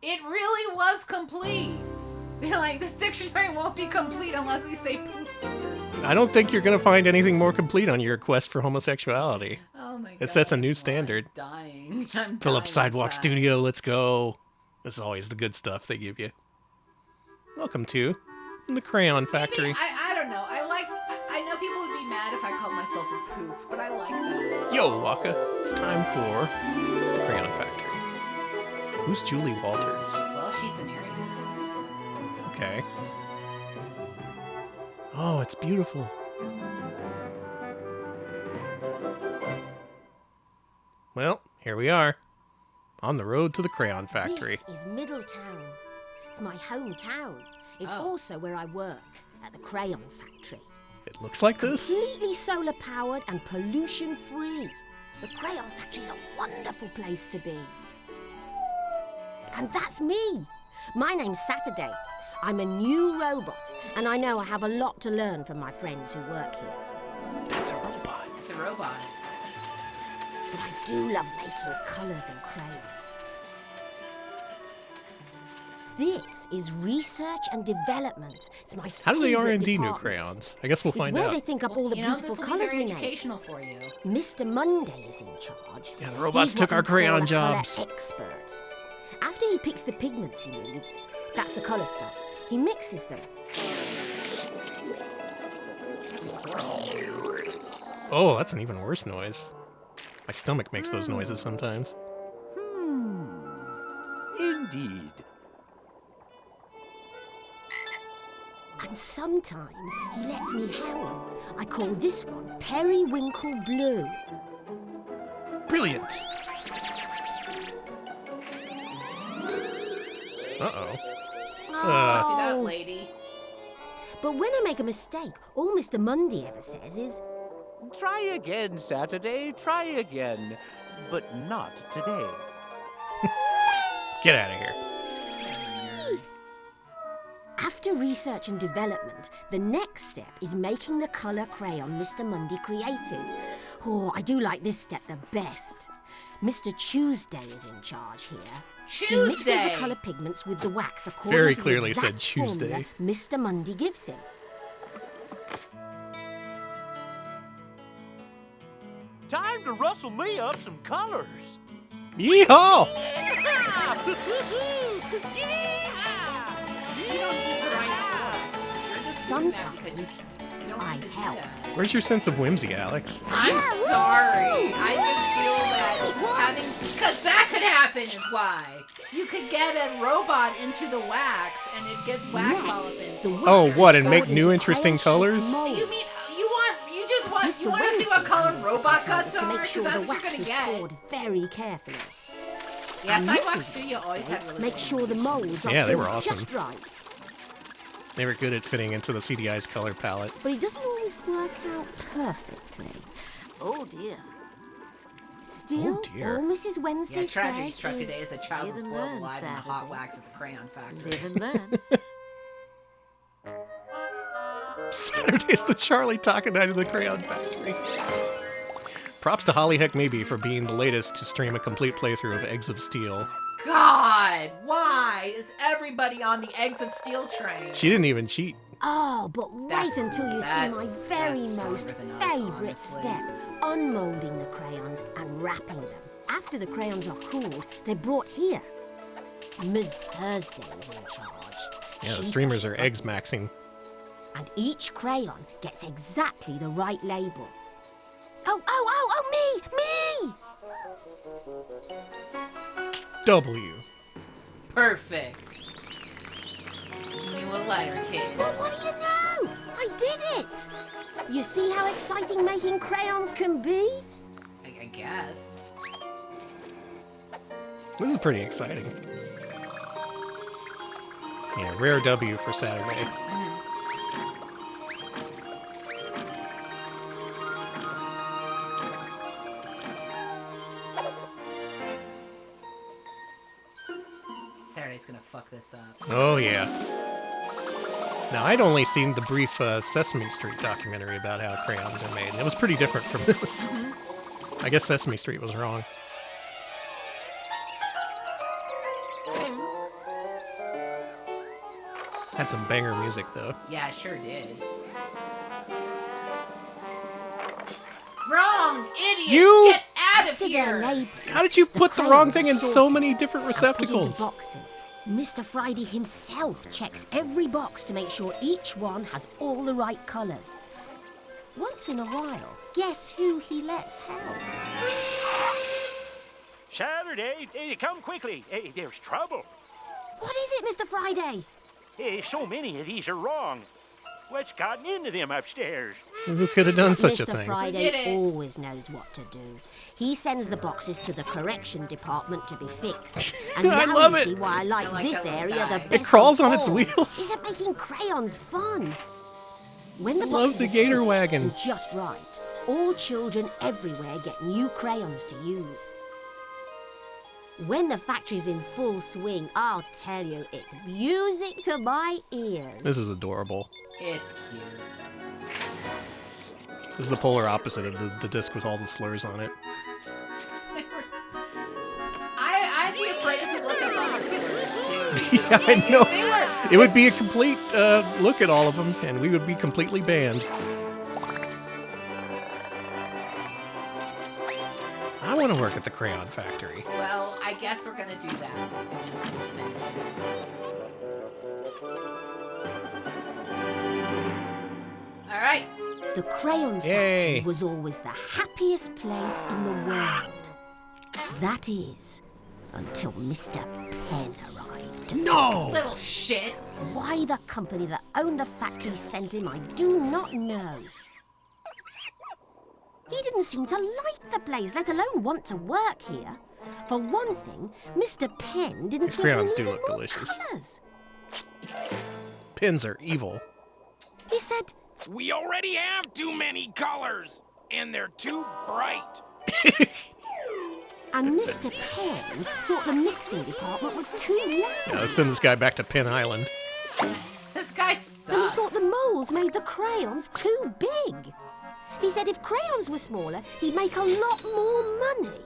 It really was complete. They're like, this dictionary won't be complete unless we say poof. I don't think you're going to find anything more complete on your quest for homosexuality. Oh my god. It sets a new standard. I'm dying. Phillips Sidewalk inside. Studio, let's go. This is always the good stuff they give you. Welcome to the Crayon Factory. Maybe, I don't know. I know people would be mad if I called myself a poof, but I like that. Yo, Waka. It's time for the Crayon Factory. Who's Julie Walters? Well, she's an area. Okay. Oh, it's beautiful. Well, here we are. On the road to the Crayon Factory. This is Middletown. It's my hometown. It's Oh. also where I work, at the Crayon Factory. It looks like this. Completely solar powered and pollution free. The Crayon Factory's a wonderful place to be. And that's me. My name's Saturday. I'm a new robot, and I know I have a lot to learn from my friends who work here. That's a robot. It's a robot. But I do love making colours and crayons. This is research and development. It's my How do they favourite R&D new department. crayons? I guess we'll It's find where out. they think up all the You know, beautiful this will be colours very we make. educational for you. Mr. Monday is in charge. Yeah, the robots He's took what our we call crayon a jobs. colour expert. After he picks the pigments he needs, that's the colour stuff. He mixes them. Oh, that's an even worse noise. My stomach makes those noises sometimes. Indeed. And sometimes he lets me howl. I call this one Periwinkle Blue. Brilliant! Uh-oh. Do that, Oh. lady. But when I make a mistake, all Mr. Monday ever says is, Try again, Saturday. Try again. But not today. Get out of here. after research and development, the next step is making the colour crayon Mr. Monday created. Oh, I do like this step the best. Mr. Tuesday is in charge here. He mixes Tuesday. the colour pigments with the wax according Very to clearly the exact said Tuesday. formula Mr. Monday gives him. Time to rustle me up some colors. Yeehaw! You don't need to write books. You're just doing that because Sometimes you don't I need to do help. that. Where's your sense of whimsy, Alex? I'm sorry. I just feel that having, because that could happen is why. You could get a robot into the wax and it'd get wax all up Next, in the it. Oh, wax what, is and make poured new into interesting crayon-shaped colors? molds. You mean Mr. you want to see what color robot guts to are? make Because sure that's the what you're wax gonna is get. poured very carefully. Yeah, And Sidewalk Mrs. Studio always had really Make good sure the molds are Yeah, they were filled awesome. just right. They were good at fitting into the CD-i's color palette. But it doesn't always work out perfectly. Oh dear. Still, dear. all Mrs. Wednesday Yeah, tragedy says struck a is day as a child live was and boiled learn, alive in the hot Saturday. wax at the Crayon Factory. Live and learn. Saturday's the Charlie Taco Night of the Crayon Factory. Props to Holly Heck Maybe for being the latest to stream a complete playthrough of Eggs of Steel. God, why is everybody on the Eggs of Steel train? She didn't even cheat. Oh, but wait until you see my very that's most stronger than us, favourite honestly. step, unmoulding the crayons and wrapping them. After the crayons are cooled, they're brought here. Ms. Thursday's in charge. Yeah, the She streamers does are the eggs buttons. maxing. And each crayon gets exactly the right label. Oh, me! W. Perfect. You look lighter, kid. But what do you know? I did it! You see how exciting making crayons can be? I guess. This is pretty exciting. Yeah, rare W for Saturday. Saturday's gonna fuck this up. Oh, yeah. Now, I'd only seen the brief Sesame Street documentary about how crayons are made. It was pretty different from this. I guess Sesame Street was wrong. Had some banger music, though. Yeah, I sure did. Wrong, idiot! You- Get out of After their here! label, How did you put the crayons wrong thing are in so sorted many different and put into receptacles? boxes. Mr. Friday himself checks every box to make sure each one has all the right colours. Once in a while, guess who he lets help? Saturday, come quickly. Hey, there's trouble. What is it, Mr. Friday? Hey, so many of these are wrong. What's gotten into them upstairs? Who could have done such a Mr. thing? Friday Did it. always knows what to do. He sends the boxes to the correction department to be fixed. And I now love you it. see why I like I like this that area little the guy. best. It crawls of on its all. wheels. Is it making crayons fun? When the Love boxes the are gator filled wagon. and just right, all children everywhere get new crayons to use. When the factory's in full swing, I'll tell you, it's music to my ears. This is adorable. It's cute. This is the polar opposite of the disc with all the slurs on it. I'd be afraid to look up other slurs, too. Yeah, I know. They were... It would be a complete look at all of them, and we would be completely banned. I want to work at the Crayon Factory. Well, I guess we're gonna do that as soon as we finish this. Alright. The Crayon Yay. Factory was always the happiest place in the world. That is, until Mr. Penn arrived. No! Little shit. Why the company that owned the factory sent him, I do not know. He didn't seem to like the place, let alone want to work here. For one thing, Mr. Penn didn't These think he crayons do needed look more delicious. colours. Pins are evil. He said, We already have too many colors, and they're too bright. and Mr. Penn thought the mixing department was too loud. Yeah, let's send this guy back to Pin Island. This guy And he sucks. thought the moulds made the crayons too big. He said if crayons were smaller, he'd make a lot more money.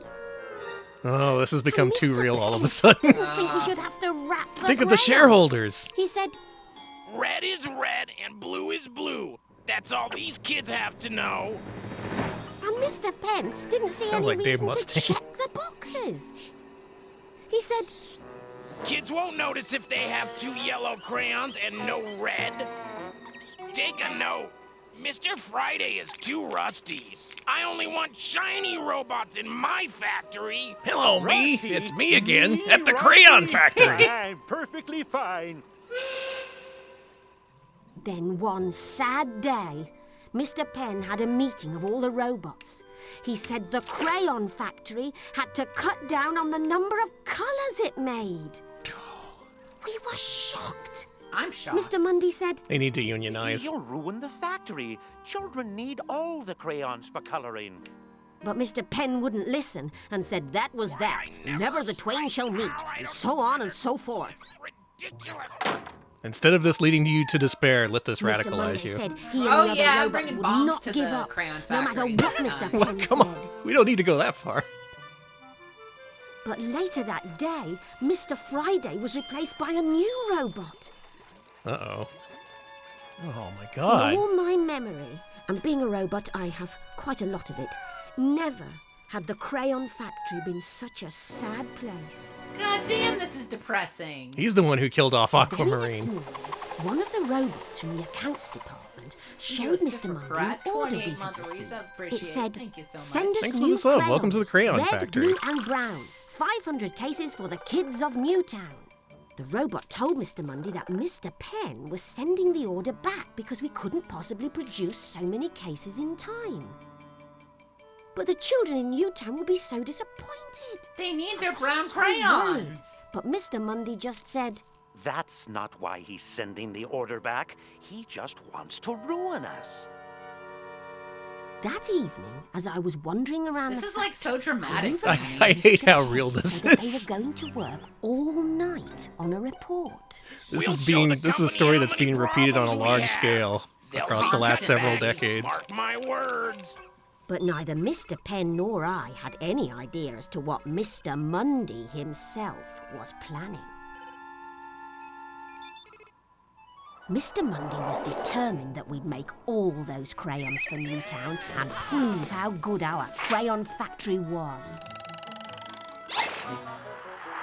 Oh, this has become And too Mr. real all of a Penn sudden. didn't think we should have to wrap the Think of the crayons. shareholders. He said, Red is red and blue is blue. That's all these kids have to know. and Mr. Penn didn't see Sounds any like Dave reason to Mustaine. check the boxes. He said, Kids won't notice if they have 2 yellow crayons and no red. Take a note. Mr. Friday is too rusty. I only want shiny robots in my factory. Hello, me. Rusty. It's me again Me, at the Rusty. Crayon Factory. I'm perfectly fine. then one sad day, Mr. Penn had a meeting of all the robots. He said the Crayon Factory had to cut down on the number of colours it made. We were shocked. I'm shocked. Mr. Mundy said, They need to unionize. You'll ruin the factory. Children need all the crayons for coloring. but Mr. Penn wouldn't listen and said that was that. Never the twain shall meet, and so on and so forth. Ridiculous. Instead of this leading you to despair, let this Mr. radicalize Mundy you. said he and Oh, the yeah, other robots bringing would bombs not to give the up, Crayon no matter Factory. what Mr. Penn Well, come said. on. We don't need to go that far. But later that day, Mr. Friday was replaced by a new robot. Uh-oh. Oh, my In God. all my memory, and being a robot, I have quite a lot of it, never had the Crayon Factory been such a sad place. God damn, this is depressing. He's the one who killed off The very next Aquamarine. morning, one of the robots from the accounts department showed Mr. Mundy an order we had 28-month received. Reese, I It appreciate it. said, Thank you so much. send us Thanks for new the sub. crayons, Welcome to the Crayon red, Factory. blue and brown. 500 cases for the kids of Newtown. The robot told Mr. Mundy that Mr. Penn was sending the order back because we couldn't possibly produce so many cases in time. But the children in Newtown will be so disappointed. They need their brown So crayons. worried. But Mr. Mundy just said, That's not why he's sending the order back. He just wants to ruin us. that evening, as I was wandering around This the is like so factory, dramatic. overheard I hate Mr. how Penn real this say that is. They were going to work all night on a report. This We'll is show the a company story how that's many being repeated on a problems we large have. scale They'll across the be last several bags. decades. Mark my words. But neither Mr. Penn nor I had any idea as to what Mr. Mundy himself was planning. Mr. Mundy was determined that we'd make all those crayons for Newtown and prove how good our Crayon Factory was.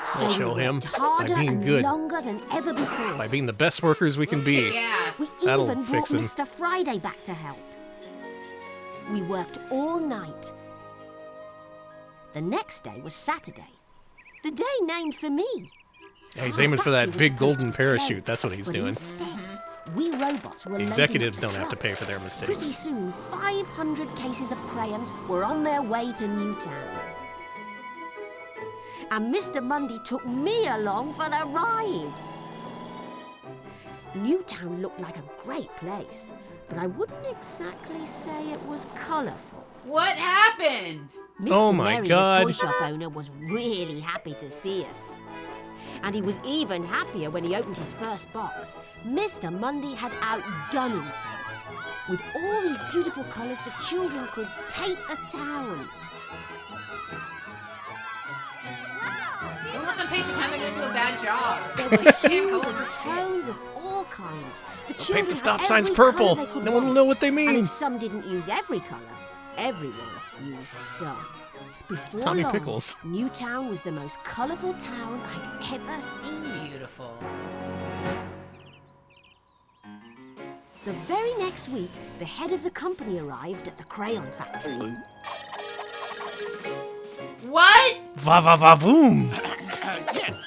So We'll show we him worked by harder being and good. longer than ever before. By being the best workers we can be. Yes. We That'll even brought fix him. Mr. Friday back to help. We worked all night. The next day was Saturday, the day named for me. Yeah, he's Our aiming for that factory was big supposed golden to parachute. close, That's what he's but doing. Instead, we robots were The loading executives up the don't have to pay trucks. for their Pretty mistakes. soon, 500 cases of crayons were on their way to Newtown. And Mr. Mundy took me along for the ride. Newtown looked like a great place, but I wouldn't exactly say it was colourful. What happened? Mr. Oh my Merry, God. the toy shop owner, was really happy to see us. And he was even happier when he opened his first box. Mr. Mundy had outdone himself. With all these beautiful colours, the children could paint the town. Don't let them paint the time. They're going to do a bad job. There were Can't hues color and for tones of all kinds. The Paint children the had stop signs every purple. colour they could No one will want. know what they And mean. if some didn't use every colour, everyone used some. Before Tommy long, Pickles. Newtown was the most colourful town I'd ever seen. Beautiful. The very next week, the head of the company arrived at the Crayon Factory. What? Va va va voom. Yes.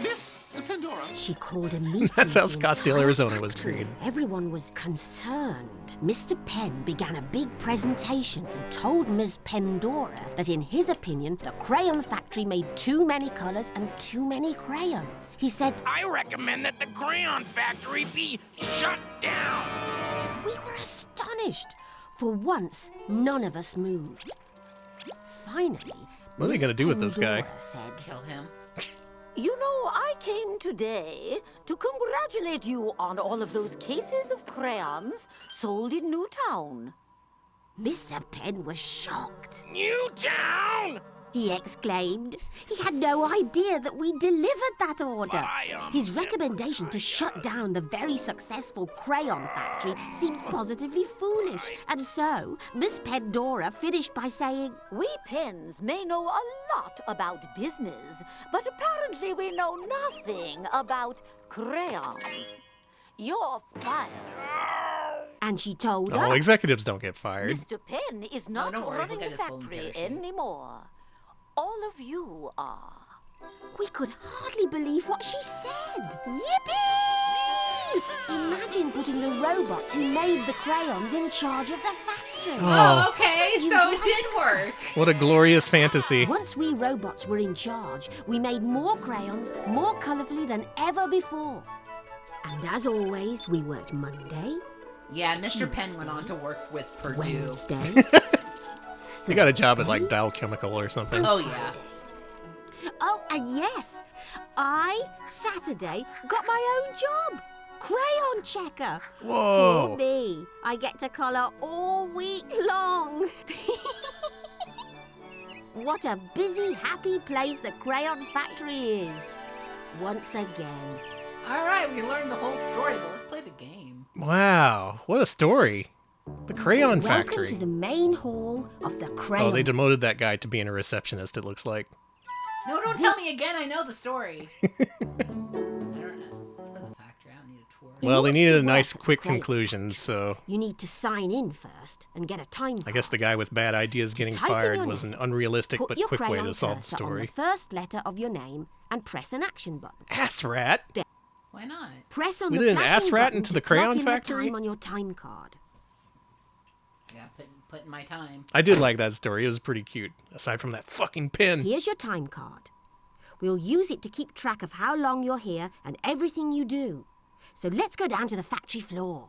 Miss Pandora. She called a meeting. That's how of the Scottsdale, entire Arizona was factory. created. Everyone was concerned. Mr. Penn began a big presentation and told Ms. Pandora that in his opinion, the Crayon Factory made too many colours and too many crayons. He said, I recommend that the Crayon Factory be shut down. we were astonished. For once, none of us moved. Finally, What are they Ms. gonna do with this guy? Pandora said, Kill him. You know, I came today to congratulate you on all of those cases of crayons sold in Newtown. Mr. Penn was shocked. Newtown! He exclaimed. He had no idea that we delivered that order. His recommendation to shut down the very successful Crayon Factory seemed positively foolish. And so, Miss Pandora finished by saying, We Penns may know a lot about business, but apparently we know nothing about crayons. You're fired. and she told Oh, us, executives don't get fired. Mr. Penn is not don't worry, running he'll the get his golden factory parachute. anymore. All of you are. we could hardly believe what she said. Yippee! Imagine putting the robots who made the crayons in charge of the factory. Oh, Okay, You so it right. did work. what a glorious fantasy. Once we robots were in charge, we made more crayons, more colourfully than ever before. And as always, we worked Monday, Yeah, Mr. Penn went on to work with Purdue. Wednesday. He got a job at like Thursday, Dow Chemical or something. Oh, yeah. Oh, and yes, I, Saturday, got my own job. Crayon checker. Whoa. Poor me. I get to colour all week long. What a busy, happy place the Crayon Factory is. Once again. All right, we learned the whole story, but let's play the game. Wow, what a story. The Crayon Welcome Factory. to the main hall of the Crayon. Oh, they demoted that guy to being a receptionist, it looks like. No, don't tell me again. I know the story. I don't know. Let's go to the factory. I don't need a tour. Well, they needed a to nice, work at quick the Crayon conclusion, so You need to sign in first and get a time card. I guess the guy with bad ideas getting Type in fired your was an name, unrealistic put but your quick way crayon to solve the cursor on story. the first letter of your name and press an action button. Ass rat? Why not? Press on We the did an flashing ass rat button into to the plug Crayon in Factory? The time on your time card. Yeah, put in my time. I did like that story. It was pretty cute, aside from that fucking pin. Here's your time card. We'll use it to keep track of how long you're here and everything you do. So let's go down to the factory floor.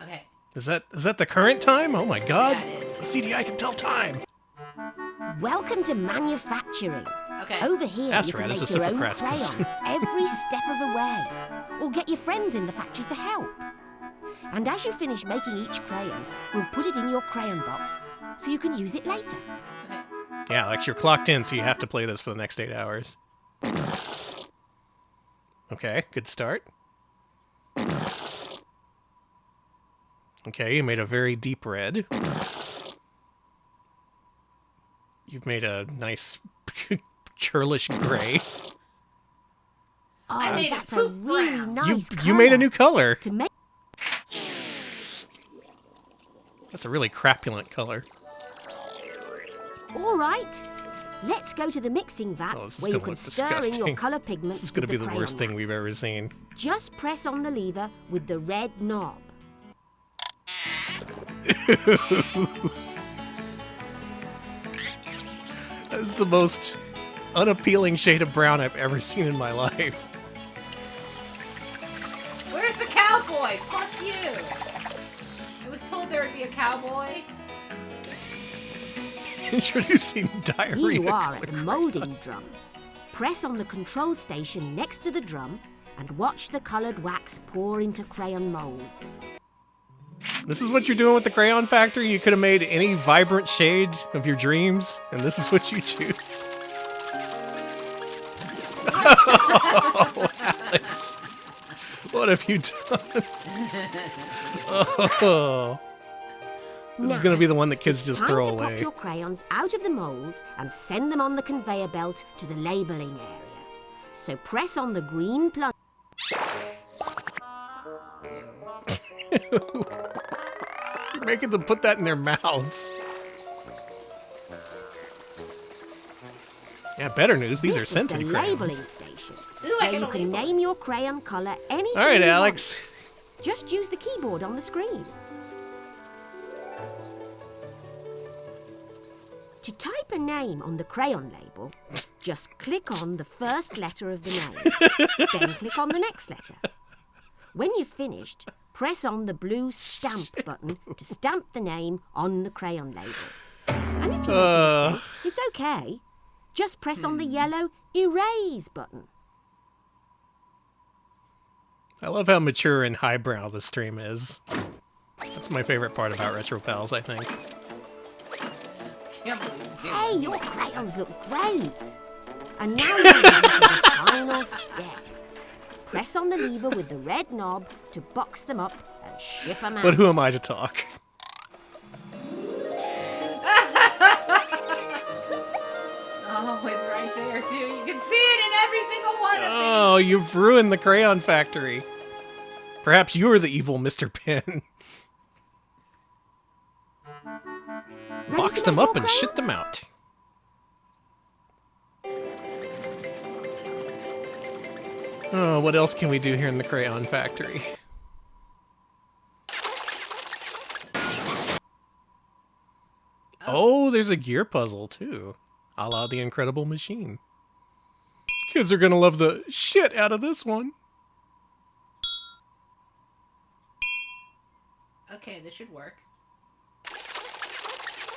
Okay. Is that the current time? Oh my god. Yeah, it is. The CD-i can tell time. Welcome to manufacturing. Okay. Over here, That's you can right, make it's a your own Socrates crayons quiz. every step of the way. Or get your friends in the factory to help. And as you finish making each crayon, we'll put it in your crayon box so you can use it later. Okay. Yeah, Alex, you're clocked in, so you have to play this for the next 8 hours. Okay, good start. Okay, you made a very deep red. You've made a nice churlish gray. Oh, I made a that's a poop really brown. nice You made a new color. To make That's a really crapulent color. All right. Let's go to the mixing vat Oh, this is where you gonna can look stir in your disgusting. colour pigments. This is going to with be the crayon worst thing we've wax. ever seen. Just press on the lever with the red knob. That is the most unappealing shade of brown I've ever seen in my life. Where's the cowboy? Fuck you. I was told there would be a cowboy. Introducing diarrhea. Here you are at the moulding drum. Press on the control station next to the drum and watch the coloured wax pour into crayon moulds. This is what you're doing with the Crayon Factory? You could have made any vibrant shade of your dreams, and this is what you choose. Oh, Alex. What have you done? Oh. This is going to be the one that kids just throw Time to pop away. your crayons out of the moulds and send them on the conveyor belt to the labelling area. So press on the green plug. You're making them put that in their mouths. Yeah, better news. These are This is scented the crayons. labelling station, Ooh, I where get you a can label. name your crayon colour anything All right, you Alex. want. Just use the keyboard on the screen. To type a name on the crayon label, just click on the first letter of the name, then click on the next letter. When you've finished, press on the blue stamp button to stamp the name on the crayon label. And if you make a mistake, it's okay. Just press on the yellow erase button. I love how mature and highbrow the stream is. That's my favorite part about Retro Pals, I think. Can't believe it. Hey, your crayons look great. And now you're ready for the final step. Press on the lever with the red knob to box them up and ship them out. But who am I to talk? Oh, it's right there, too. You can see it in every single one of them. Oh, you've ruined the Crayon Factory. Perhaps you're the evil Mr. Penn. Ready Box to them make up more and shit them crayons? out. Oh, what else can we do here in the Crayon Factory? Oh, there's a gear puzzle, too. A la The Incredible Machine. Kids are gonna love the shit out of this one. Okay, this should work.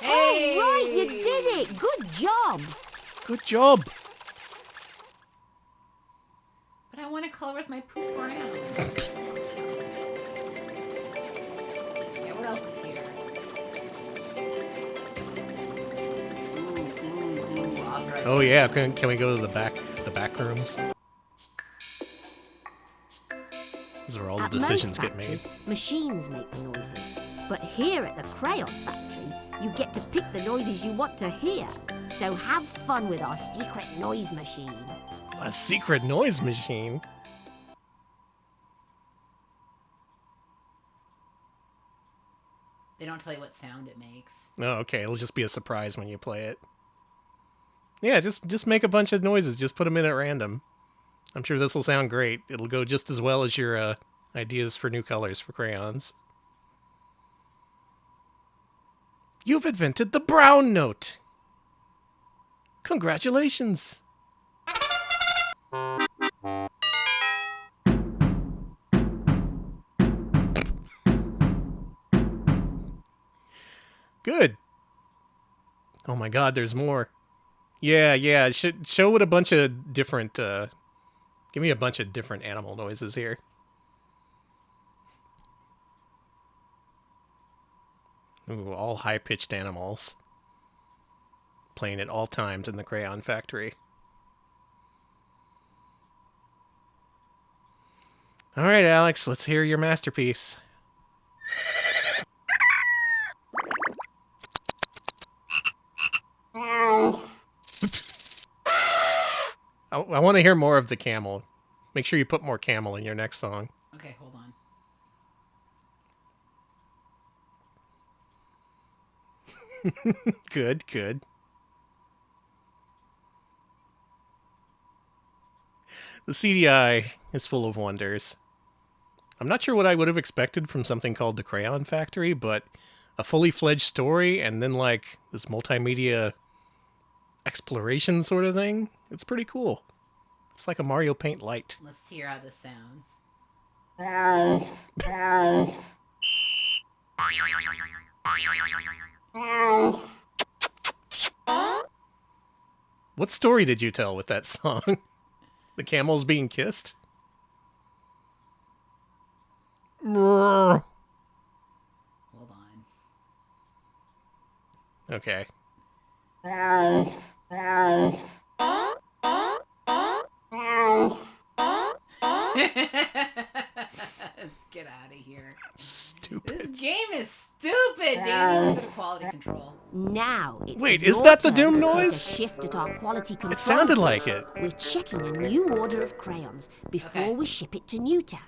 All right, you did it. Good job. Good job. But I want to color with my poop brown. Yeah, what else is here? Ooh, authorized. Oh yeah, can we go to the back rooms? This is is where all the At decisions most get made. factories, machines make the noises. But here at the Crayon Factory, you get to pick the noises you want to hear. So have fun with our secret noise machine. A secret noise machine? They don't tell you what sound it makes. Oh, okay. It'll just be a surprise when you play it. Yeah, just make a bunch of noises. Just put them in at random. I'm sure this will sound great. It'll go just as well as your ideas for new colors for crayons. You've invented the brown note! Congratulations! Good. Oh my god, there's more. Yeah, show what a bunch of different, give me a bunch of different animal noises here. Ooh, all high-pitched animals. Playing at all times in the Crayon Factory. Alright, Alex, let's hear your masterpiece. I want to hear more of the camel. Make sure you put more camel in your next song. Okay, hold on. Good. The CD-i is full of wonders. I'm not sure what I would have expected from something called the Crayon Factory, but a fully fledged story and then like this multimedia exploration sort of thing, it's pretty cool. It's like a Mario Paint Lite. Let's hear how this sounds. What story did you tell with that song? The camels being kissed? Hold on. Okay. Let's get out of here. Stupid. This game is stupid, Danny. Look at the quality control. Now it's Wait, is your that the turn Doom to take a noise? shift at our quality control. It sounded switch. like it. We're checking a new order of crayons before Okay. we ship it to Newtown.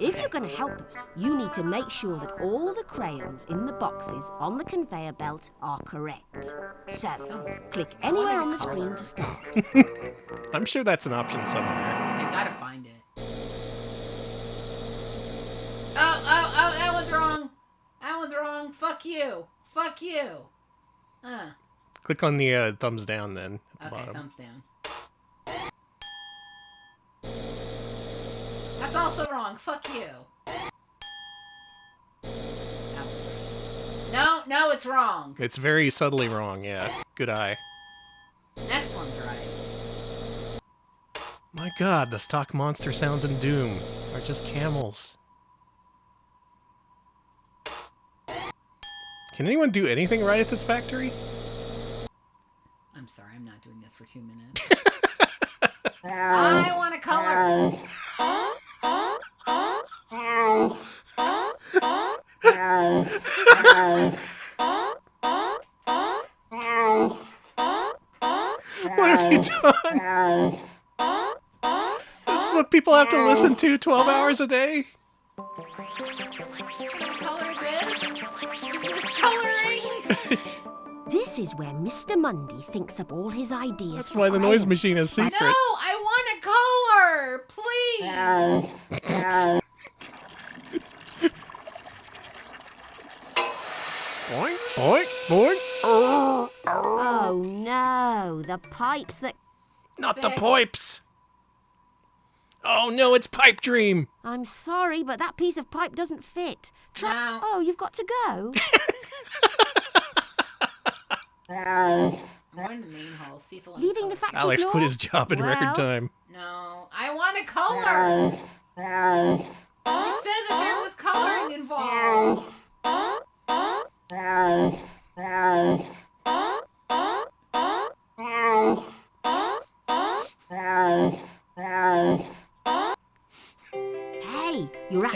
If you're going to help us, you need to make sure that all the crayons in the boxes on the conveyor belt are correct. So, click anywhere on the screen to start. I'm sure that's an option somewhere. I gotta find it. Oh, that one's wrong. That one's wrong. Fuck you. Click on the thumbs down then at the Okay, bottom. thumbs down. That's also wrong. Fuck you. No, it's wrong. It's very subtly wrong, yeah. Good eye. Next one's right. My god, the stock monster sounds in Doom are just camels. Can anyone do anything right at this factory? I'm sorry, I'm not doing this for 2 minutes. I want a color. What have you done? This is what people have to listen to 12 hours a day? Color this? Is this coloring? This is where Mr. Mundy thinks up all his ideas. That's for why the noise crayons. machine is secret. No, I want a color, please. Boink, boink, boink. Oh no, the pipes that... Not the pipes. Oh no, it's Pipe Dream. I'm sorry, but that piece of pipe doesn't fit. No. Oh, you've got to go. I'm going to the main hall, see if it'll Leaving the factory Alex floor? quit his job in record Well, time. No, I want a color. You said that there was coloring involved. Hey, you're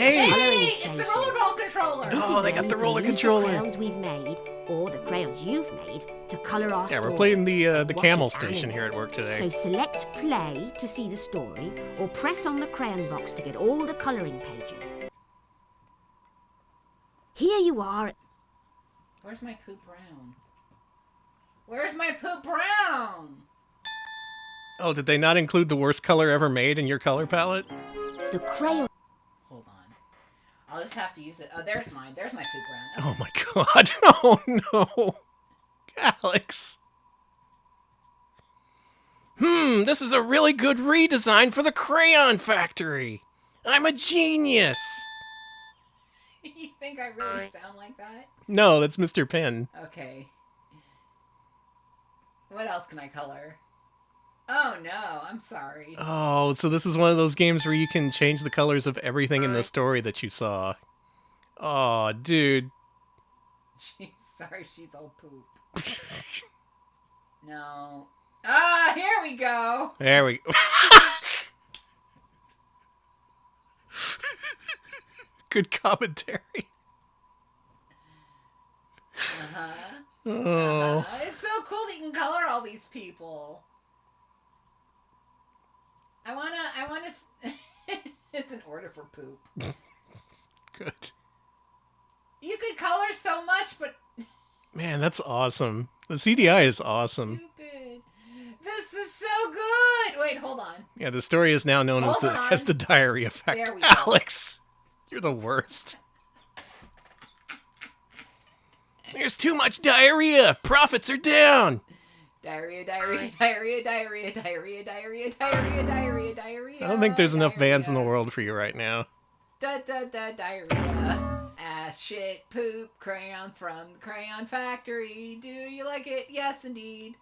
got the you can roller use controller. The crayons we've made, or the crayons you've made, to colour our Yeah, story. we're playing the Watch camel it station here at animate. work today. So select play to see the story, or press on the crayon box to get all the colouring pages. Here you are. Where's my poop brown? Where's my poop brown? Oh, did they not include the worst color ever made in your color palette? The crayon. Hold on. I'll just have to use it. Oh, there's mine. There's my poop brown. Oh my god. Oh no. Alex. This is a really good redesign for the Crayon Factory. I'm a genius. You think I really sound like that? No, that's Mr. Penn. Okay. What else can I color? Oh no, I'm sorry. Oh, so this is one of those games where you can change the colors of everything in the story that you saw. Oh, dude. Sorry, she's all poop. No. Ah, here we go. There we go. Good commentary. Oh. It's so cool that you can color all these people. I wanna. It's an order for poop. Good. You could color so much, but Man, that's awesome. The CDI is awesome. stupid. This is so good. Wait, hold on. Yeah, the story is now known as Hold on. the diary effect. There we go. Alex, you're the worst. There's too much diarrhea. Profits are down. Diarrhea, diarrhea, diarrhea, diarrhea, diarrhea, diarrhea, diarrhea, diarrhea, diarrhea. I don't think there's enough bands in the world for you right now. Diarrhea. Ass, shit, poop, crayons from the Crayon Factory. Do you like it? Yes, indeed.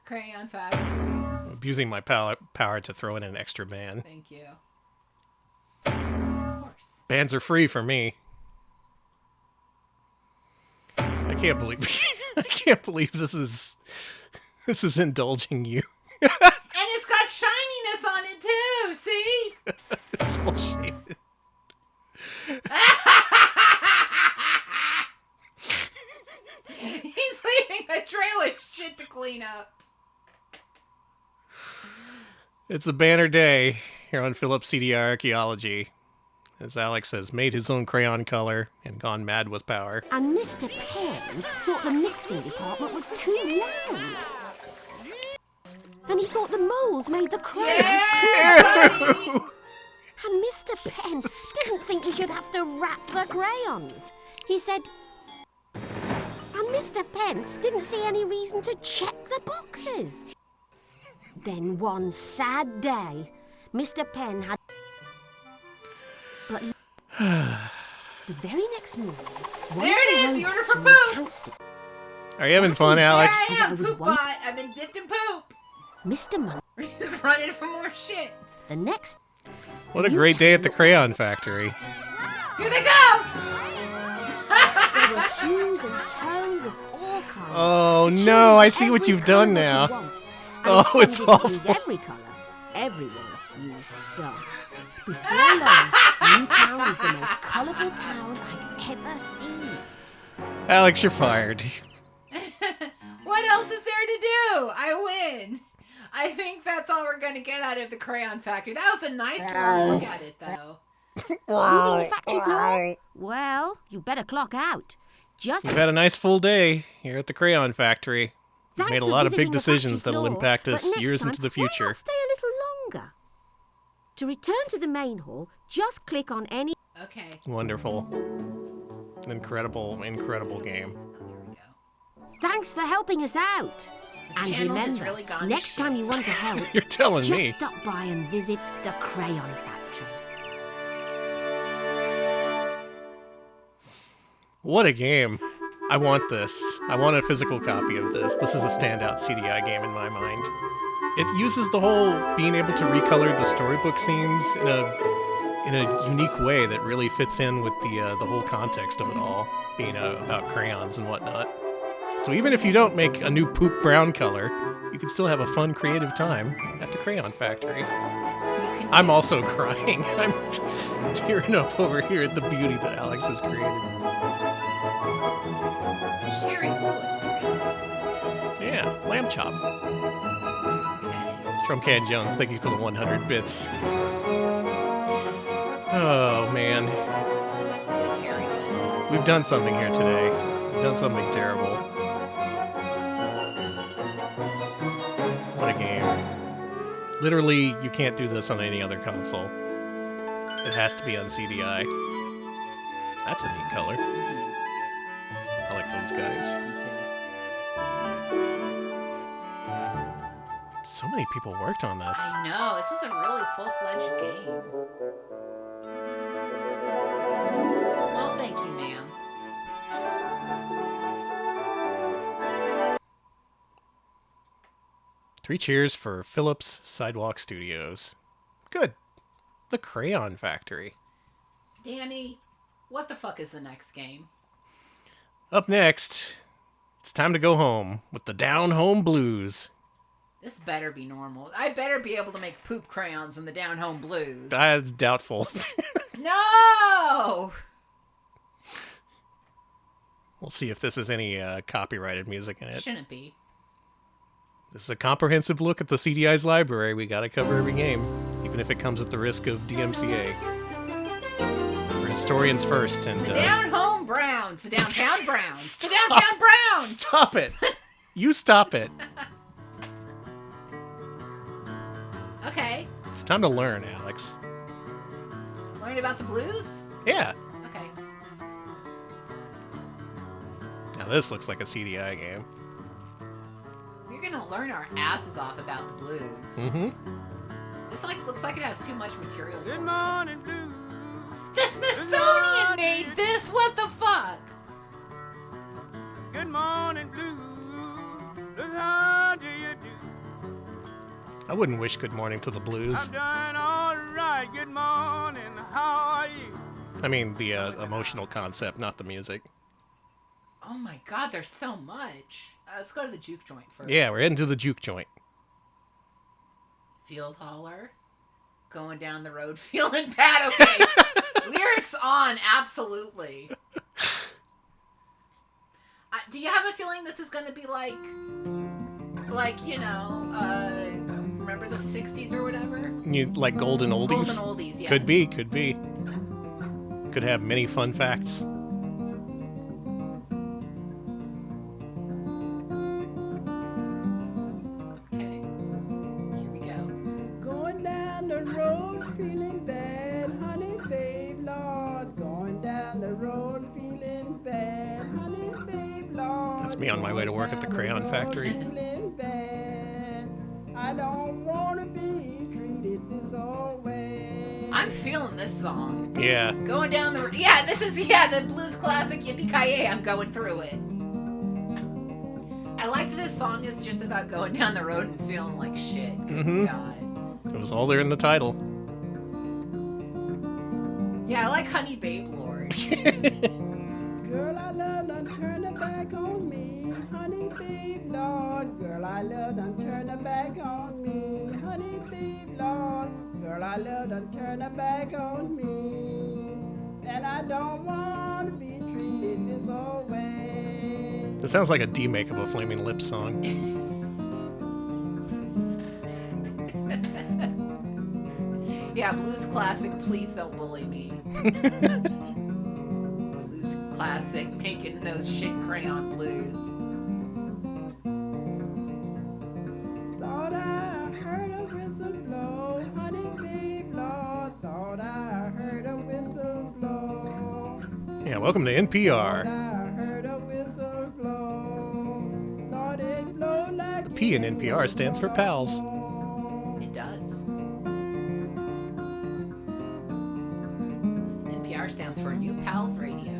Crayon Factory. I'm abusing my power to throw in an extra band. Thank you. Bands are free for me. I can't believe this is indulging you. And it's got shininess on it too, see? It's all shaded. He's leaving a trail of shit to clean up. It's a banner day here on Philip's CD-i Archaeology, as Alex has made his own crayon color and gone mad with power. And Mr. Penn thought the mixing department was too loud. And he thought the moulds made the crayons too. And Mr. Penn didn't think we should have to wrap the crayons. He said... And Mr. Penn didn't see any reason to check the boxes. Then one sad day, Mr. Penn had... But the very next morning... There it is, the order for poop! Are you having fun, Alex? There I am, poop bot. I've been dipped in poop. Mr. Monday... Running for more shit. The next... What a great day at the Crayon Factory. Here they go! There were hues and tones of all kinds. Oh no, I see what you've done now. Oh, it's awful. Use every colour. Everyone used some. Before long, Newtown was the most colourful town I'd ever seen. Alex, you're fired. What else is there to do? I win. I think that's all we're going to get out of the Crayon Factory. That was a nice long look at it, though. Moving the factory floor? Well, you better clock out. Just We've had a nice full day here at the Crayon Factory. We've Thanks made a for lot of big visiting the factory decisions that'll floor, impact but us next years time, into the why future. not stay a little longer? To return to the main hall, just click on any... Okay. Wonderful. Incredible, incredible game. Thanks for helping us out. This And channel has remember, really gone to next time you want to help, You're telling just me. stop by and visit the Crayon Factory. What a game. I want this. I want a physical copy of this. This is a standout CDI game in my mind. It uses the whole being able to recolor the storybook scenes in a unique way that really fits in with the whole context of it all, being about crayons and whatnot. So even if you don't make a new poop brown color, you can still have a fun, creative time at the Crayon Factory. You can I'm also crying. I'm tearing up over here at the beauty that Alex has created. Sherry Bullets. Yeah, lamb chop. Trumcan Jones, thank you for the 100 bits. Oh, man. We've done something here today. We've done something terrible. What a game. Literally, you can't do this on any other console. It has to be on CD-i. That's a neat color. I like those guys. So many people worked on this. I know, this is a really full-fledged game. Well, thank you, ma'am. Three cheers for Philips Sidewalk Studios. Good. The Crayon Factory. Danny, what the fuck is the next game? Up next, it's time to go home with the Downhome Blues. This better be normal. I better be able to make poop crayons in the Downhome Blues. That's doubtful. No! We'll see if this is any copyrighted music in it. Shouldn't be. This is a comprehensive look at the CDI's library. We gotta cover every game, even if it comes at the risk of DMCA. We're historians first, and The Downhome Browns. The Downtown Browns. The Downtown Browns! Stop it! You stop it. Okay. It's time to learn, Alex. Learn about the blues? Yeah. Okay. Now this looks like a CDI game. We're gonna learn our asses off about the blues. Mm-hmm. This looks like it has too much material. Good morning, blues. The Smithsonian made this? What the fuck? Good morning, blues. Look how do you do? I wouldn't wish good morning to the blues. I'm doing all right. Good morning. How are you? I mean, the emotional concept, not the music. Oh my god, there's so much. Let's go to the juke joint first. Yeah, we're heading to the juke joint. Field holler. Going down the road feeling bad. Okay. Lyrics on, absolutely. Do you have a feeling this is going to be like, you know, remember the 60s or whatever? You like golden oldies? Golden oldies, yeah. Could be, could be. Could have many fun facts. Okay. Here we go. Going down the road feeling bad, honey, babe, Lord. Going down the road feeling bad, honey, babe, Lord. That's me on my way to work at the Crayon Factory. Feeling bad. I don't want to be treated this old way. I'm feeling this song. Yeah. Going down the... Yeah, this is, the blues classic Yippee-Ki-Yay. I'm going through it. I like that this song is just about going down the road and feeling like shit. Mm-hmm. God. It was all there in the title. Yeah, I like Honey Babe Lord. Girl, I love done turn her back on me, honey, babe, Lord. Girl, I love done turn her back on me, honey, babe, Lord. Girl, I love done turn her back on me, and I don't want to be treated this old way. This sounds like a D-make of a Flaming Lips song. Yeah, blues classic, please don't bully me. Blues classic, making those shit crayon blues. Thought I heard a whistle blow, honey, babe, Lord. Thought I heard a whistle blow. Yeah, welcome to NPR. The P in NPR stands for pals. It does. NPR stands for New Pals Radio.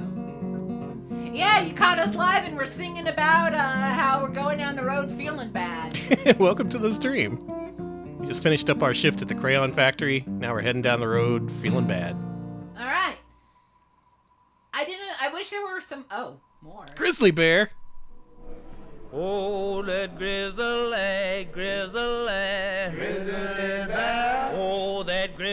Yeah, you caught us live and we're singing about how we're going down the road feeling bad. Welcome to the stream. We just finished up our shift at the Crayon Factory. Now we're heading down the road feeling bad. All right. I wish there were some... Oh, more. Grizzly Bear. Oh, that grizzly bear. Oh, that grizzly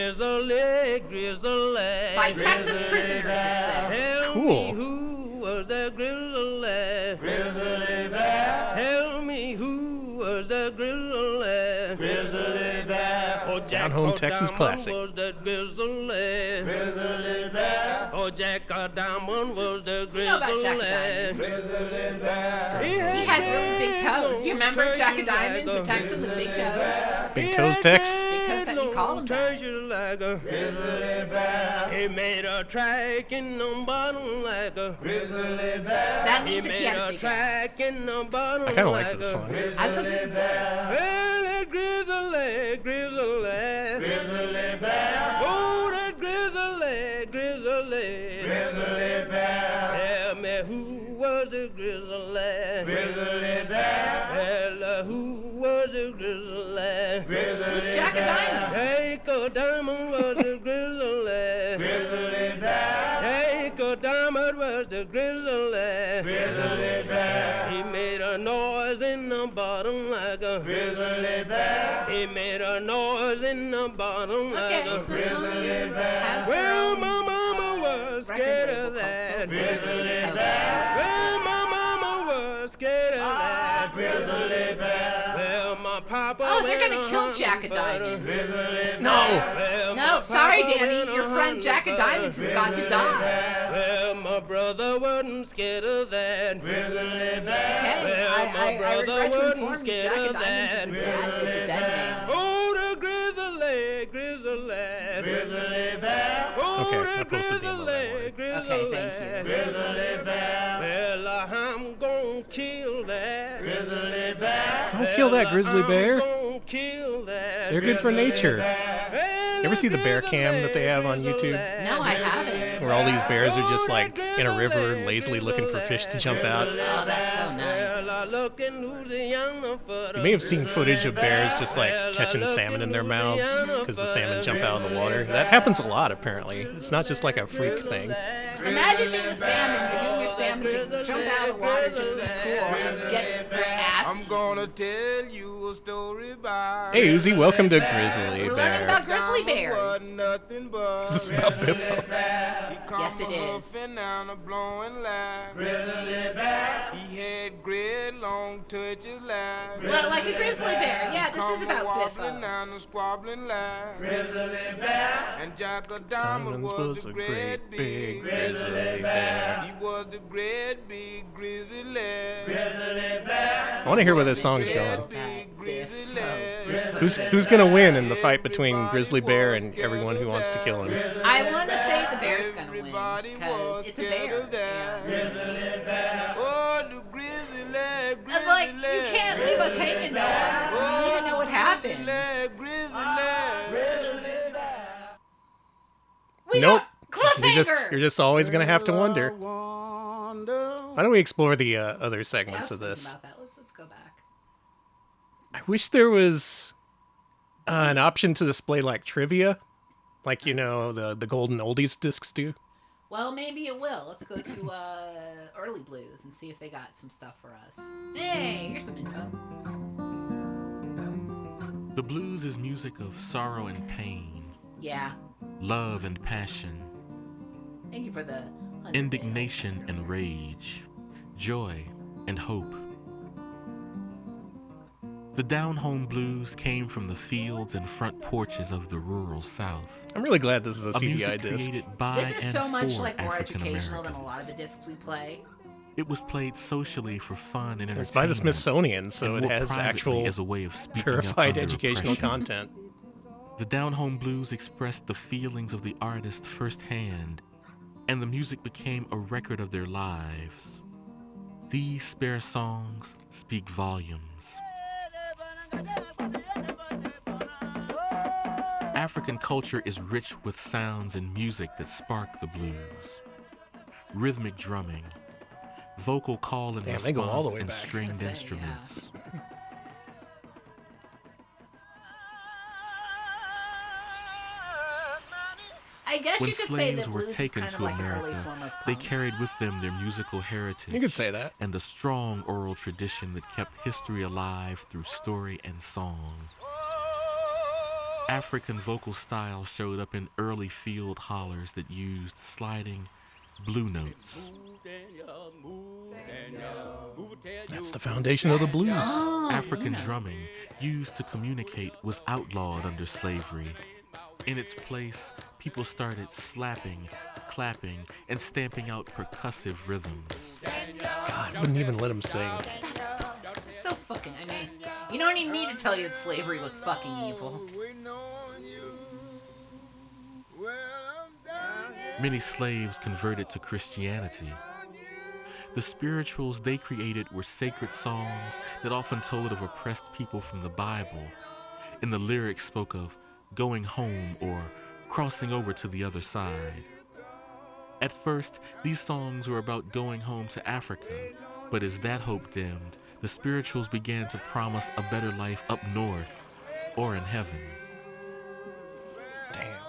By Texas prisoners, it said. Cool. Who was the grizzly? Grizzly bear. Tell me who was the grizzly? Grizzly bear. Oh, Downhome Texas classic. Was the grizzly? Grizzly bear. Oh, Jack Diamond was the grizzly. You know about Jack Diamond. Grizzly bear. He had really big toes. You remember Jack of Diamonds, the Texan with big toes? Big toes, Tex? Big toes, that you call him that. Like a grizzly bear. He made a track in the bottom like a grizzly bear. That means that he had a big ass. In the bottom I kind of like this song. I thought this is good. Well, that grizzly, grizzly, grizzly bear. Oh, that grizzly, grizzly, grizzly bear. Tell me who was the grizzly? Grizzly bear. Well, who was the grizzly? Who's Jack of Diamonds? Take a diamond was the grizzly. Grizzly bear. Take a diamond was the grizzly. Grizzly bear. He made a noise in the bottom like a grizzly bear. He made a noise in the bottom like a grizzly bear. Well, my mama was scared of that grizzly bear. Well, my mama was scared of that grizzly bear. Well, my papa. Oh, they're gonna kill Jack of Diamonds. No. No, sorry, Danny. Your friend Jack of Diamonds has got to die. Well, my brother wasn't scared of that grizzly bear. Okay, I regret to inform you, Jack of Diamonds is a dead man. Oh, the grizzly, grizzly, grizzly bear. Okay, I posted the email. Okay, thank you. Grizzly bear. Well, I'm gonna kill that grizzly bear. Don't kill that grizzly bear. Kill that. They're good for nature. You ever see the bear cam that they have on YouTube? No, I haven't. Where all these bears are just like in a river lazily looking for fish to jump out. Oh, that's so nice. You may have seen footage of bears just like catching salmon in their mouths because the salmon jump out of the water. That happens a lot, apparently. It's not just like a freak thing. Imagine being a salmon. You're doing your salmon thing. You jump out of the water just to be cool, and you get your ass. I'm gonna tell you a story about. Hey, Uzi, welcome to Grizzly We're learning Bear. about grizzly bears. Is this about Biffo? Yes, it is. He had great long touches like. Well, like a grizzly bear. Yeah, this is about Biffo. And Jack of Diamonds was a great big grizzly bear. He was a great big grizzly I want to hear where this song's going. Biffo. Who's gonna win in the fight between Grizzly Bear and everyone who wants to kill him? I want to say the bear's gonna win because it's a bear. And like, you can't leave us hanging though on this. We need to know what happened. Nope. Cliffhanger. You're just always gonna have to wonder. Why don't we explore the other segments of this? About that. Let's go back. I wish there was an option to display like trivia, like the golden oldies discs do. Well, maybe it will. Let's go to Early Blues and see if they got some stuff for us. Hey, here's some info. The blues is music of sorrow and pain. Yeah. Love and passion. Thank you for the indignation and rage, joy and hope. The Downhome blues came from the fields and front porches of the rural South. I'm really glad this is a CDI disc. This is so much like more educational than a lot of the discs we play. It was played socially for fun and entertainment. It's by the Smithsonian, so it has actual as a way of verified educational content. The Downhome blues expressed the feelings of the artist firsthand, and the music became a record of their lives. These spare songs speak volumes. African culture is rich with sounds and music that spark the blues. Rhythmic drumming, vocal call and they go all the response, way and back. stringed instruments. I guess When you could say that slaves were blues is taken kind of to like an early America, form of they punk. carried with them their musical heritage. You could say that. And a strong oral tradition that kept history alive through story and song. African vocal style showed up in early field hollers that used sliding blue notes. That's the foundation of the blues. African drumming, used to communicate, was outlawed under slavery. In its place, people started slapping, clapping, and stamping out percussive rhythms. God, I wouldn't even let him sing. So fucking, I mean, you don't need me to tell you that slavery was fucking evil. Many slaves converted to Christianity. The spirituals they created were sacred songs that often told of oppressed people from the Bible, and the lyrics spoke of going home or crossing over to the other side. At first, these songs were about going home to Africa, but as that hope dimmed, the spirituals began to promise a better life up north or in heaven. Damn.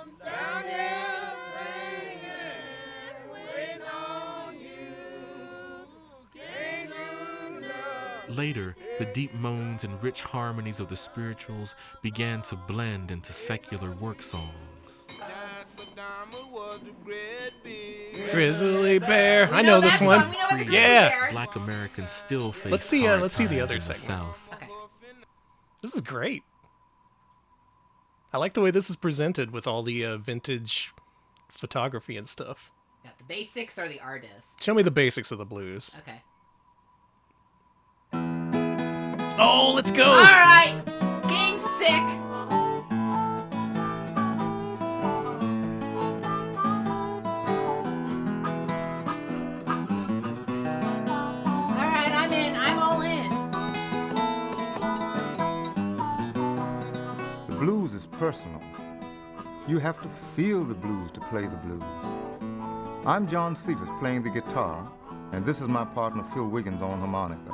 Later, the deep moans and rich harmonies of the spirituals began to blend into secular work songs. Grizzly bear. I know this one. Yeah. Black Americans still face Let's see the other in the segment. South. Okay. This is great. I like the way this is presented with all the vintage photography and stuff. Yeah, the basics are the artists. Show me the basics of the blues. Okay. Oh, let's go! All right, game sick. All right, I'm in. I'm all in. The blues is personal. You have to feel the blues to play the blues. I'm John Cephas playing the guitar, and this is my partner Phil Wiggins on harmonica.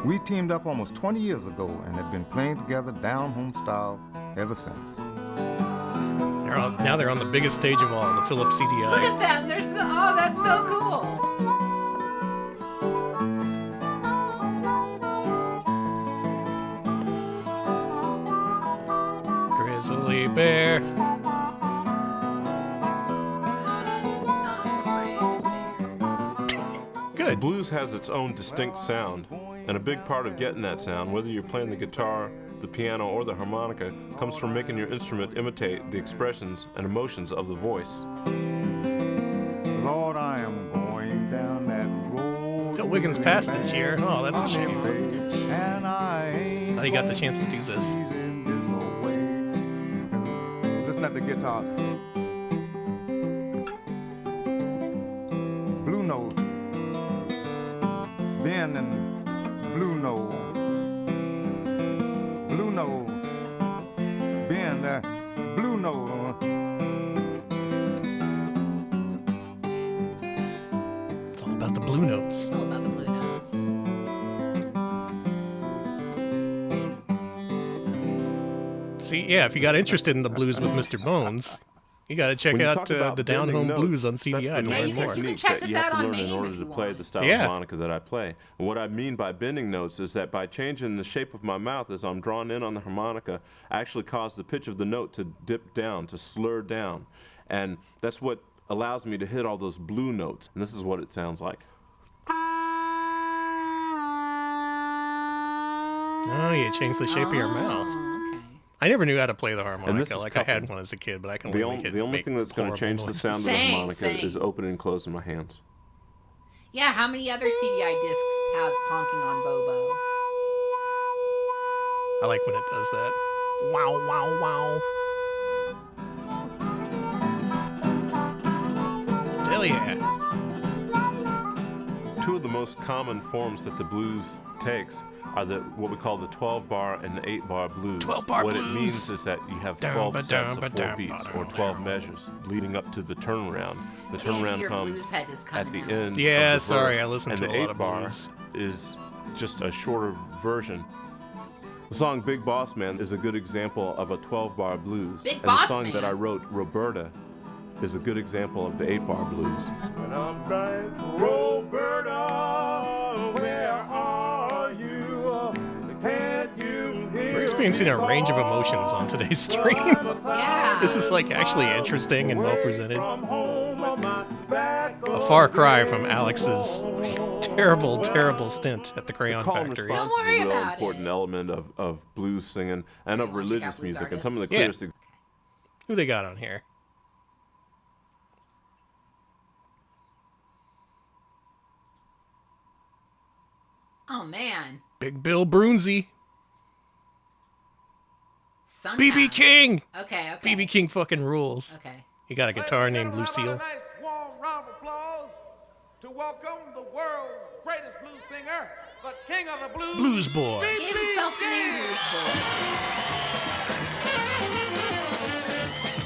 We teamed up almost 20 years ago and have been playing together down-home style ever since. Now they're on the biggest stage of all, the Philips CD-i. Look at them. They're so, oh, that's so cool. Grizzly bear. Good. The blues has its own distinct sound, and a big part of getting that sound, whether you're playing the guitar, the piano, or the harmonica, comes from making your instrument imitate the expressions and emotions of the voice. Lord, I am going down that road. Phil Wiggins passed this year. Oh, that's a shame. He got the chance to do this. Listen at the guitar. Blue note. Bend and blue note. Blue note. Bend, blue note. It's all about the blue notes. It's all about the blue notes. See, yeah, if you got interested in the blues with Mr. Bones, you got to check out the Downhome Blues on CDI to learn more. You can check this out on in MAME order if to you play want. the style of harmonica that I play. And what I mean by bending notes is that by changing the shape of my mouth as I'm drawn in on the harmonica, I actually cause the pitch of the note to dip down, to slur down. And that's what allows me to hit all those blue notes. And this is what it sounds like. Oh, you changed the shape of your mouth. I never knew how to play the harmonica. Like I had one as a kid, but I can The only make it only make thing that's going to change the noises. sound of the harmonica is opening and closing my hands. Yeah, how many other CDI discs have honking on Bobo? I like when it does that. Wow, wow, wow. Hell yeah. Two of the most common forms that the blues takes are what we call the 12-bar and the 8-bar blues. 12-bar what blues. it means is that you have 12 sets of 4 beats or 12 measures leading up to the turnaround. The turnaround your comes blues head is at coming the out. end Yeah, of the sorry, verse, I listened and to a lot the of 8-bar blues. is just a shorter version. The song Big Boss Man is a good example of a 12-bar blues. Big and Boss the song Man. that I wrote, Roberta, is a good example of the 8-bar blues. When I'm crying, Roberta, where are you? Can't you hear experiencing a range of emotions on today's stream. Yeah. This is like actually interesting and well presented. A far cry from Alex's terrible, terrible stint at the Crayon Calm Factory. response is a real important element of blues singing and of religious music, and some of the Yeah. clearest. Who they got on here? Oh man. Big Bill Brunsey. Somehow. BB King. Okay. BB King fucking rules. Okay. He got a guitar named Lucille. Warm round of applause to welcome the world's greatest blues singer, the king of the blues, Blues Boy. Gave himself the name Blues Boy.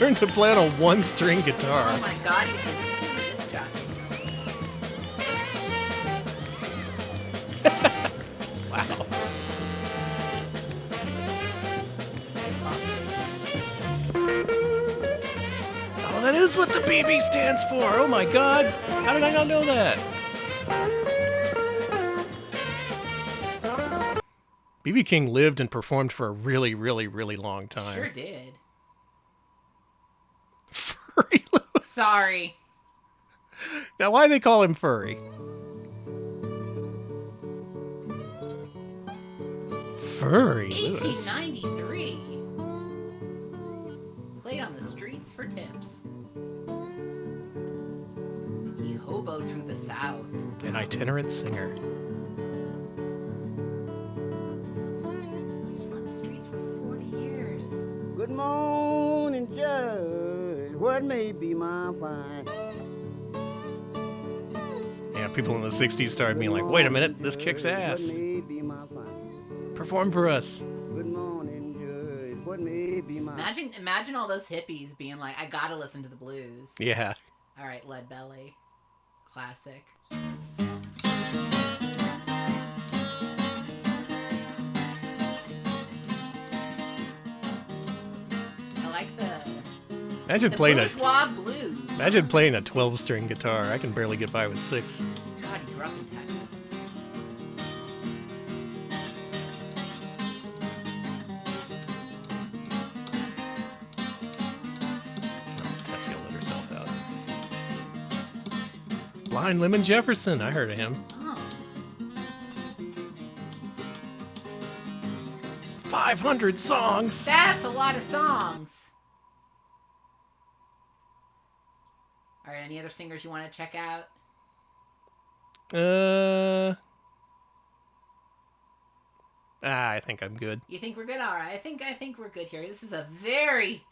Learned to play on a one-string guitar. Oh my god, he was a disc jockey. Wow. Oh, that is what the BB stands for. Oh my god. How did I not know that? BB King lived and performed for a really, really, really long time. Sure did. Furry Lewis. Sorry. Now, why do they call him Furry? Furry Lewis. 1893. Played on the streets for tips. He hoboed through the South. An itinerant singer. He swept streets for 40 years. Good morning, Judge. What may be my fine? Yeah, people in the 60s started being like, wait a minute, this kicks ass. Perform for us. Good morning, Judge. What may be my Imagine all those hippies being like, I gotta listen to the blues. Yeah. All right, Lead Belly. Classic. I like Imagine the playing bourgeois blues. Imagine playing a 12-string guitar. I can barely get by with 6. God, he grew up in Texas. Tessia let herself out. Blind Lemon Jefferson. I heard of him. Oh. 500 songs. That's a lot of songs. All right, any other singers you want to check out? I think I'm good. You think we're good? All right. I think we're good here. This is a very,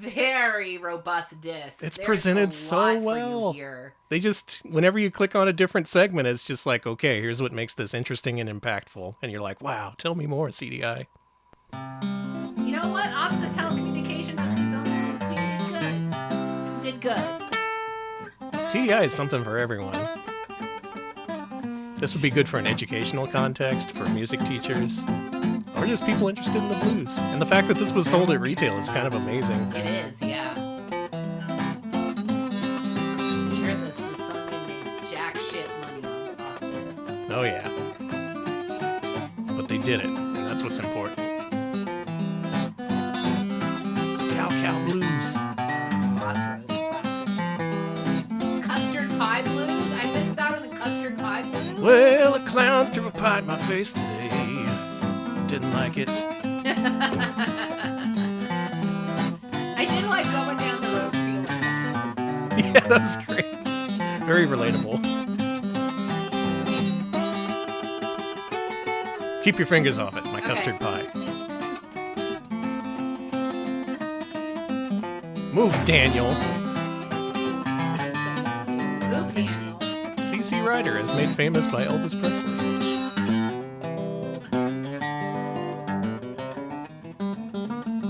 very robust disc. It's There's presented a so lot for you well. here. They just, whenever you click on a different segment, it's just like, okay, here's what makes this interesting and impactful. And you're like, wow, tell me more, CDI. You know what? Opposite Telecommunications has its own list. You did good. You did good. CDI is something for everyone. This would be good for an educational context, for music teachers, or just people interested in the blues. And the fact that this was sold at retail is kind of amazing. It is, yeah. I'm sure this was something made jack shit money off this. Oh yeah. But they did it, and that's what's important. Cow Cow Blues. Crossroads classic. Custard Pie Blues? I missed out on the Custard Pie Blues? Well, a clown threw a pie in my face today. Didn't like it. I did like going down the road feeling that. Yeah, that was great. Very relatable. Keep your fingers off it, my custard pie. Move, Daniel. Move, Daniel. CC Rider is made famous by Elvis Presley.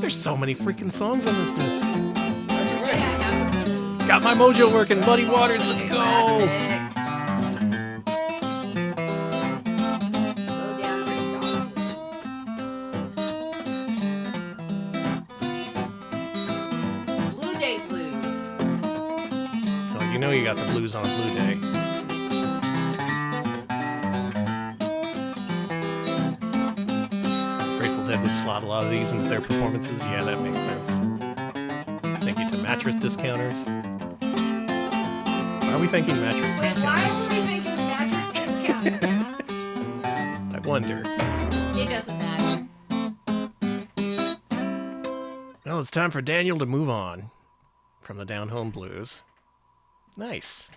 There's so many freaking songs on this disc. Got my mojo working, Muddy Waters, let's go! Blue Day Blues. Oh, you know you got the blues on Blue Day. Grateful Dead with would slot a lot of these into their performances. Yeah, that makes sense. Thank you to mattress discounters. Why are we thanking mattress Why discounters? are we making mattress discounters? I wonder. It doesn't matter. Well, it's time for Daniel to move on from the Downhome Blues. Nice.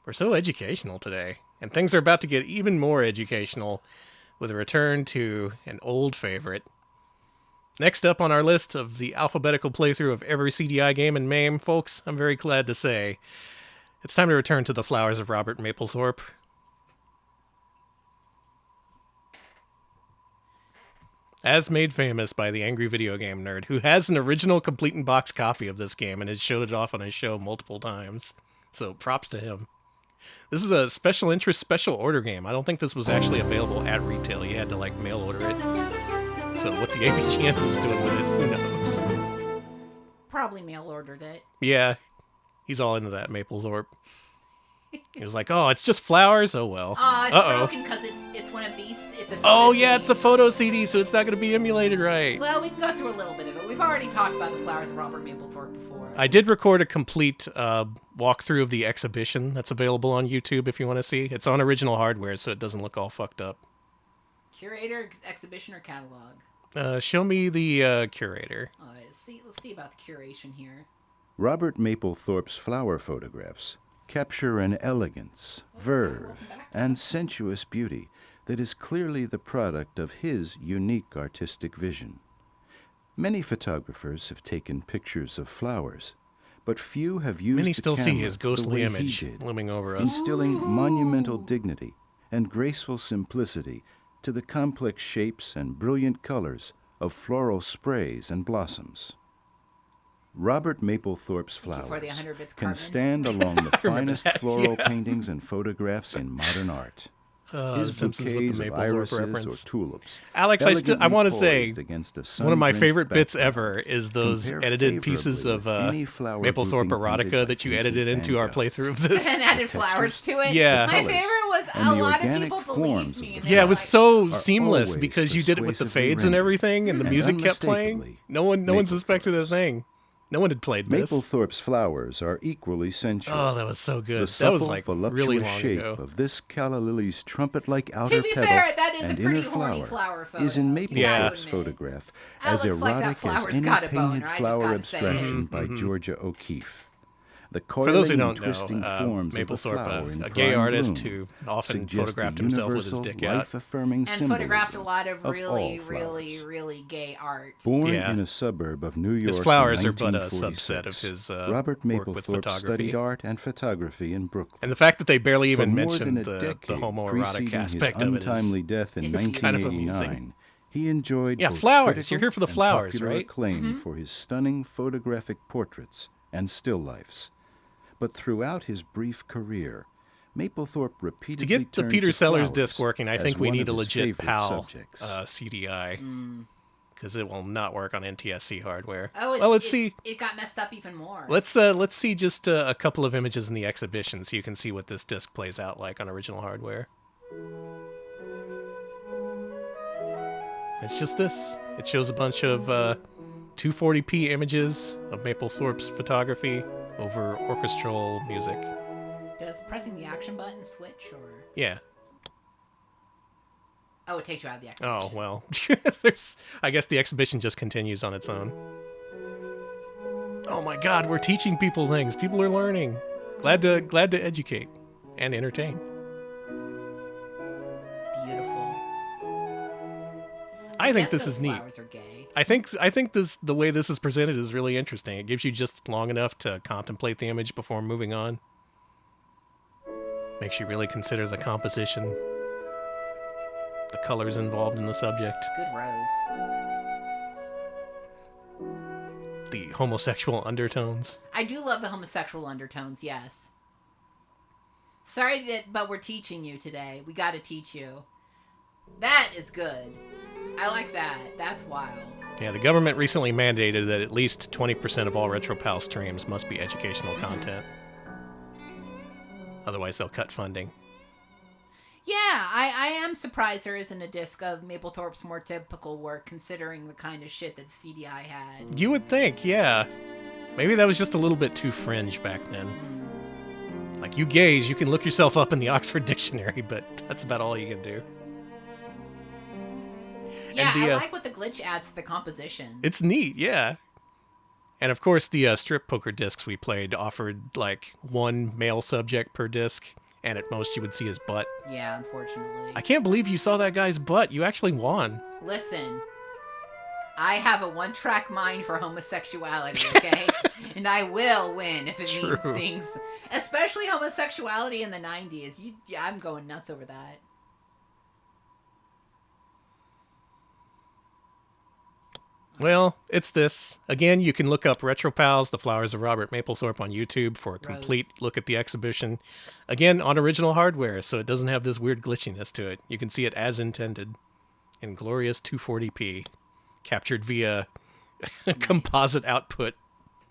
We're so educational today, and things are about to get even more educational with a return to an old favorite. Next up on our list of the alphabetical playthrough of every CD-i game in MAME, folks, I'm very glad to say, it's time to return to the flowers of Robert Mapplethorpe. As made famous by the angry video game nerd, who has an original complete-in-box copy of this game and has showed it off on his show multiple times. So props to him. This is a special interest, special order game. I don't think this was actually available at retail. You had to, like, mail order it. So what the AVGN was doing with it, who knows? Probably mail ordered it. Yeah, he's all into that Mapplethorpe. He was like, oh, it's just flowers? Oh, well. It's broken because it's one of these. It's a Oh, photo yeah, CD. it's a photo CD, so it's not going to be emulated right. Well, we can go through a little bit of it. We've already talked about the flowers of Robert Mapplethorpe before. I did record a complete walkthrough of the exhibition that's available on YouTube if you want to see. It's on original hardware, so it doesn't look all fucked up. Curator, exhibition, or catalog? Show me the curator. All right, let's see about the curation here. Robert Mapplethorpe's flower photographs capture an elegance, verve, and sensuous beauty that is clearly the product of his unique artistic vision. Many photographers have taken pictures of flowers, but few have used Many the still see camera his the ghostly way he image did, looming over us. instilling monumental dignity and graceful simplicity to the complex shapes and brilliant colors of floral sprays and blossoms. Robert Mapplethorpe's for the flowers 100 bits, can Cartman. stand along the finest that, floral yeah. paintings and photographs in modern art. The His Simpsons with the bouquets of Mapplethorpe irises reference. or tulips, Alex, I want to say, against a one of my sun-drenched favorite bits background, ever is those compare edited pieces favorably of with any flower Mapplethorpe grouping painted erotica by that you Vincent edited into van our Gogh. playthrough of this. And added flowers to it. Yeah. My favorite was and a the lot of organic people believed forms me. of and the they Yeah, it were was like, so are seamless always because you did it with the persuasively fades and rendered, everything, and the and music kept playing. unmistakably No one's suspected a thing. No one had played this. Mapplethorpe's flowers are equally sensual. Oh, that was so good. The That supple, was like voluptuous really long shape ago. of this calla lily's trumpet-like outer To be petal fair, that is a and pretty inner horny flower, flower photo. is in Yeah. Mapplethorpe's photograph That as looks like that erotic as flower's any got a painted boner, I just flower gotta say it. abstraction by Georgia O'Keeffe. The For those who coiling don't and twisting know, forms of the Mapplethorpe, flower in a gay prime artist bloom who often suggest the photographed himself with his universal, dick out. life-affirming And photographed a symbolism lot of all really, flowers. really gay art. Born Yeah. in a suburb of New York His flowers in are but a 1946, subset of his Robert work with Mapplethorpe photography. studied art and photography in Brooklyn. And the fact that they barely For even more mentioned than a the decade homoerotic preceding aspect his of it is untimely death in it's kind of 1989, amusing. he enjoyed Yeah, both flowers. critical You're here for the and flowers, popular right? acclaim for his stunning photographic portraits and still lifes. But throughout his brief career, Mapplethorpe repeatedly To get the turned Peter to Sellers flowers disc working, I as think we one need a of his legit favorite PAL subjects. CDI because it will not work on NTSC hardware. Oh, well, let's see. It got messed up even more. Let's see just a couple of images in the exhibition so you can see what this disc plays out like on original hardware. It's just this. It shows a bunch of 240p images of Mapplethorpe's photography over orchestral music. Does pressing the action button switch or? Yeah. Oh, it takes you out of the exhibition. Oh, well. I guess the exhibition just continues on its own. Oh my god, we're teaching people things. People are learning. Glad to educate and entertain. Beautiful. I think guess this those is neat. flowers are gay. I think the way this is presented is really interesting. It gives you just long enough to contemplate the image before moving on. Makes you really consider the composition, the colors involved in the subject, Good rose. the homosexual undertones. I do love the homosexual undertones, yes. Sorry but we're teaching you today. We gotta teach you. That is good. I like that. That's wild. Yeah, the government recently mandated that at least 20% of all RetroPal streams must be educational content. Otherwise, they'll cut funding. Yeah, I am surprised there isn't a disc of Mapplethorpe's more typical work, considering the kind of shit that CD-i had. You would think, yeah. Maybe that was just a little bit too fringe back then. Like, you gays, you can look yourself up in the Oxford Dictionary, but that's about all you can do. Yeah, And I like what the glitch adds to the composition. It's neat, yeah. And of course, the strip poker discs we played offered, like, one male subject per disc, and at most you would see his butt. Yeah, unfortunately. I can't believe you saw that guy's butt. You actually won. Listen, I have a one-track mind for homosexuality, okay? And I will win if it means things. Especially homosexuality in the 90s. I'm going nuts over that. Well, it's this. Again, you can look up Retro Pals, The Flowers of Robert Mapplethorpe on YouTube for a complete look at the exhibition. Again, on original hardware, so it doesn't have this weird glitchiness to it. You can see it as intended in glorious 240p, captured via composite output,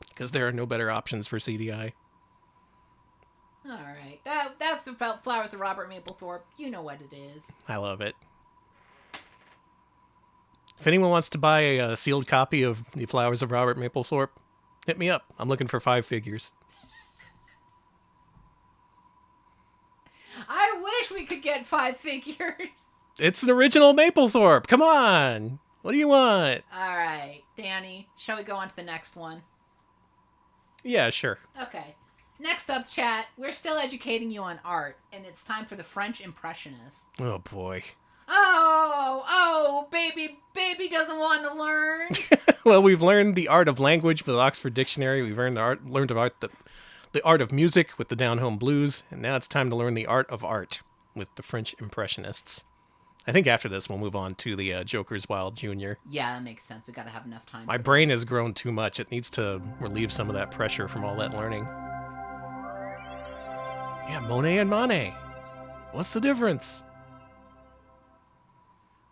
because there are no better options for CD-i. All right. That's about Flowers of Robert Mapplethorpe. You know what it is. I love it. If anyone wants to buy a sealed copy of The Flowers of Robert Mapplethorpe, hit me up. I'm looking for 5 figures. I wish we could get 5 figures. It's an original Mapplethorpe. Come on. What do you want? All right. Danny, shall we go on to the next one? Yeah, sure. Okay. Next up, chat, we're still educating you on art, and it's time for the French Impressionists. Oh, boy. Oh, baby doesn't want to learn. Well, we've learned the art of language with the Oxford Dictionary. We've learned the art of music with the Downhome Blues, and now it's time to learn the art of art with the French Impressionists. I think after this we'll move on to the Joker's Wild Jr. Yeah, that makes sense. We gotta have enough time. My brain has grown too much. It needs to relieve some of that pressure from all that learning. Yeah, Monet and Manet. What's the difference?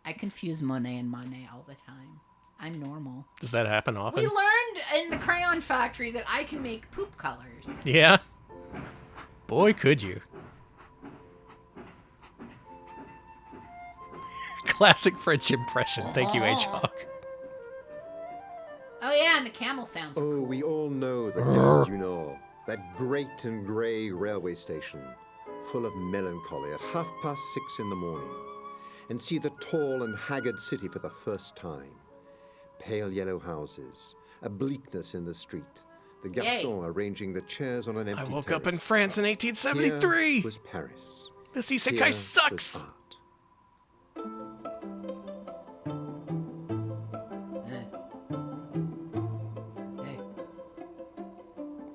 I confuse Monet and Manet all the time. I'm normal. Does that happen often? We learned in the Crayon Factory that I can make poop colors. Yeah? Boy, could you. Classic French impression. Thank you, H-Hawk. Oh yeah, and the camel sounds. Oh, we all know the Gare du Nord, that great and grey railway station, full of melancholy at 6:30 in the morning, and see the tall and haggard city for the first time. Pale yellow houses, a bleakness in the street, the garçon arranging the chairs on an empty I woke terrace. up in France in 1873. Here was Paris. This isekai Here sucks. was art.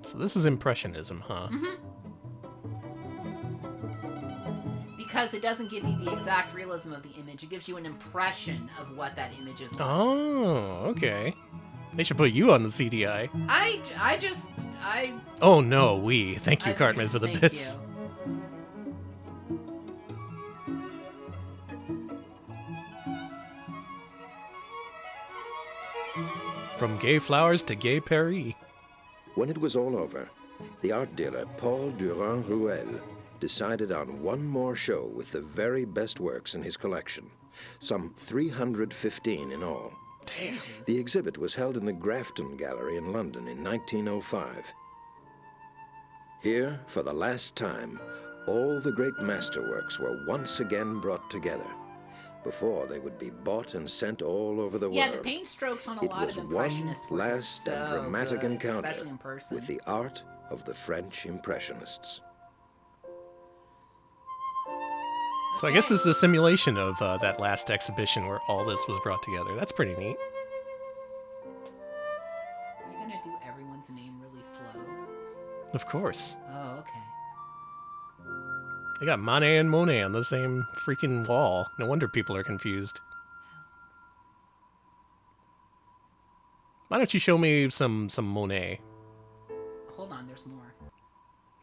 So this is Impressionism, huh? Mm-hmm. Because it doesn't give you the exact realism of the image. It gives you an impression of what that image is like. Oh, okay. They should put you on the CDI. I Oh no, we. Thank you, Cartman, for the thank bits. From gay flowers to gay Paris. When it was all over, the art dealer Paul Durand-Ruel decided on one more show with the very best works in his collection, some 315 in all. Damn. The exhibit was held in the Grafton Gallery in London in 1905. Here, for the last time, all the great masterworks were once again brought together, before they would be bought and sent all over the world. Yeah, the paint strokes on a lot of Impressionist one work is last so and dramatic good, encounter especially in person. with the art of the French Impressionists. So I guess this is a simulation of that last exhibition where all this was brought together. That's pretty neat. Are you gonna do everyone's name really slow? Of course. Oh, okay. They got Manet and Monet on the same freaking wall. No wonder people are confused. Why don't you show me some Monet? Hold on, there's more.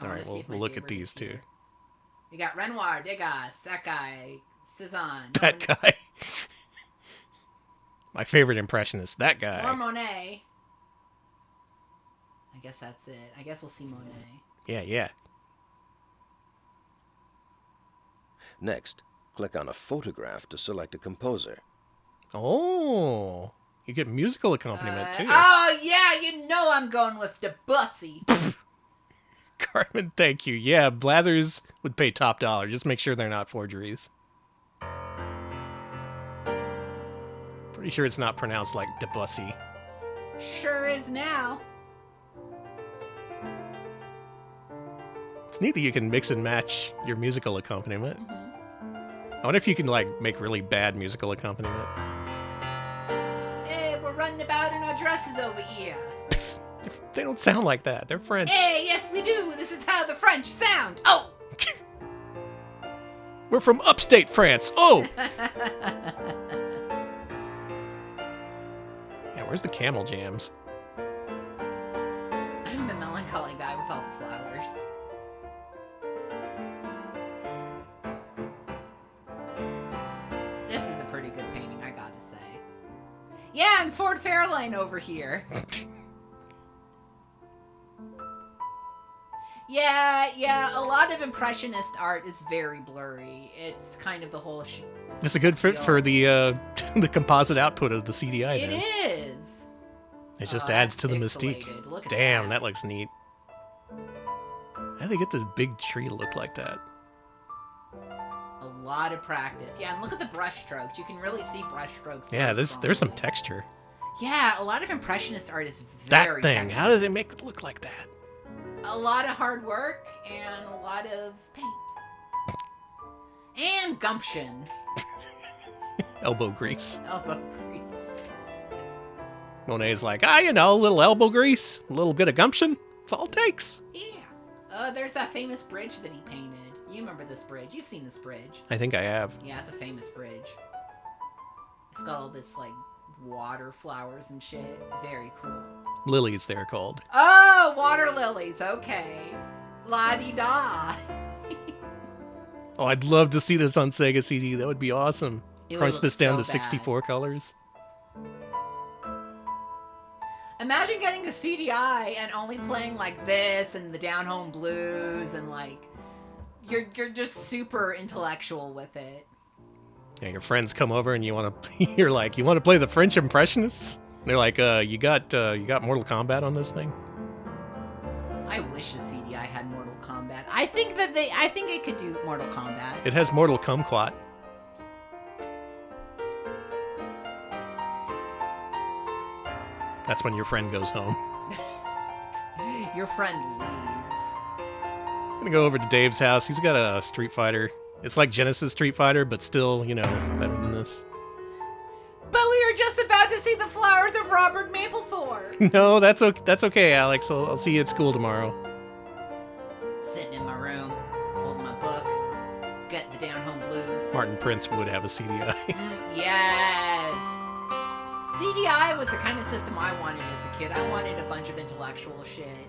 All right, we'll look at these two. We got Renoir, Degas, that guy, Cezanne. That guy. My favorite impressionist, that guy. More Monet. I guess that's it. I guess we'll see Monet. Yeah. Next, click on a photograph to select a composer. Oh, you get musical accompaniment too. Oh, yeah, you know I'm going with Debussy. Carmen, thank you. Yeah, Blathers would pay top dollar. Just make sure they're not forgeries. Pretty sure it's not pronounced like Debussy. Sure is now. It's neat that you can mix and match your musical accompaniment. I wonder if you can, like, make really bad musical accompaniment. Hey, we're running about in our dresses over here. They don't sound like that. They're French. Hey, yes we do. This is how the French sound. Oh! We're from upstate France. Oh! Yeah, where's the camel jams? I'm the melancholy guy with all the flowers. This is a pretty good painting, I gotta say. Yeah, I'm Ford Fairlane over here. Yeah, a lot of Impressionist art is very blurry. It's kind of the whole It's a good fit for the the composite output of the CD-i. It is. It just adds to the mystique. Look at Damn, that looks neat. How do they get this big tree to look like that? A lot of practice. Yeah, and look at the brush strokes. You can really see brush strokes. Yeah, there's some texture. Yeah, a lot of Impressionist art is That very thing, textured. how does it make it look like that? A lot of hard work and a lot of paint. And gumption. Elbow grease. Elbow grease. Monet's like, a little elbow grease, a little bit of gumption. It's all it takes. Yeah. There's that famous bridge that he painted. You remember this bridge. You've seen this bridge. I think I have. Yeah, it's a famous bridge. It's got all this, like, water flowers and shit. Very cool. Lilies, they're called. Oh, water lilies. Okay. La-di-da. Oh, I'd love to see this on Sega CD. That would be awesome. It would Crunch look this down so to bad. 64 colors. Imagine getting a CD-i and only playing like this and the Downhome Blues and like you're just super intellectual with it. Yeah, your friends come over and you want to play the French Impressionists? They're like, you got Mortal Kombat on this thing? I wish the CD-i had Mortal Kombat. I think it could do Mortal Kombat. It has Mortal Kumquat. That's when your friend goes home. Your friend leaves. I'm gonna go over to Dave's house. He's got a Street Fighter. It's like Genesis Street Fighter, but still, better than this. But we were just about to see the flowers of Robert Mapplethorpe. No, that's okay, Alex. I'll see you at school tomorrow. Sitting in my room, holding my book, getting the Downhome Blues. Martin Prince would have a CDI. Yes. CD-i was the kind of system I wanted as a kid. I wanted a bunch of intellectual shit.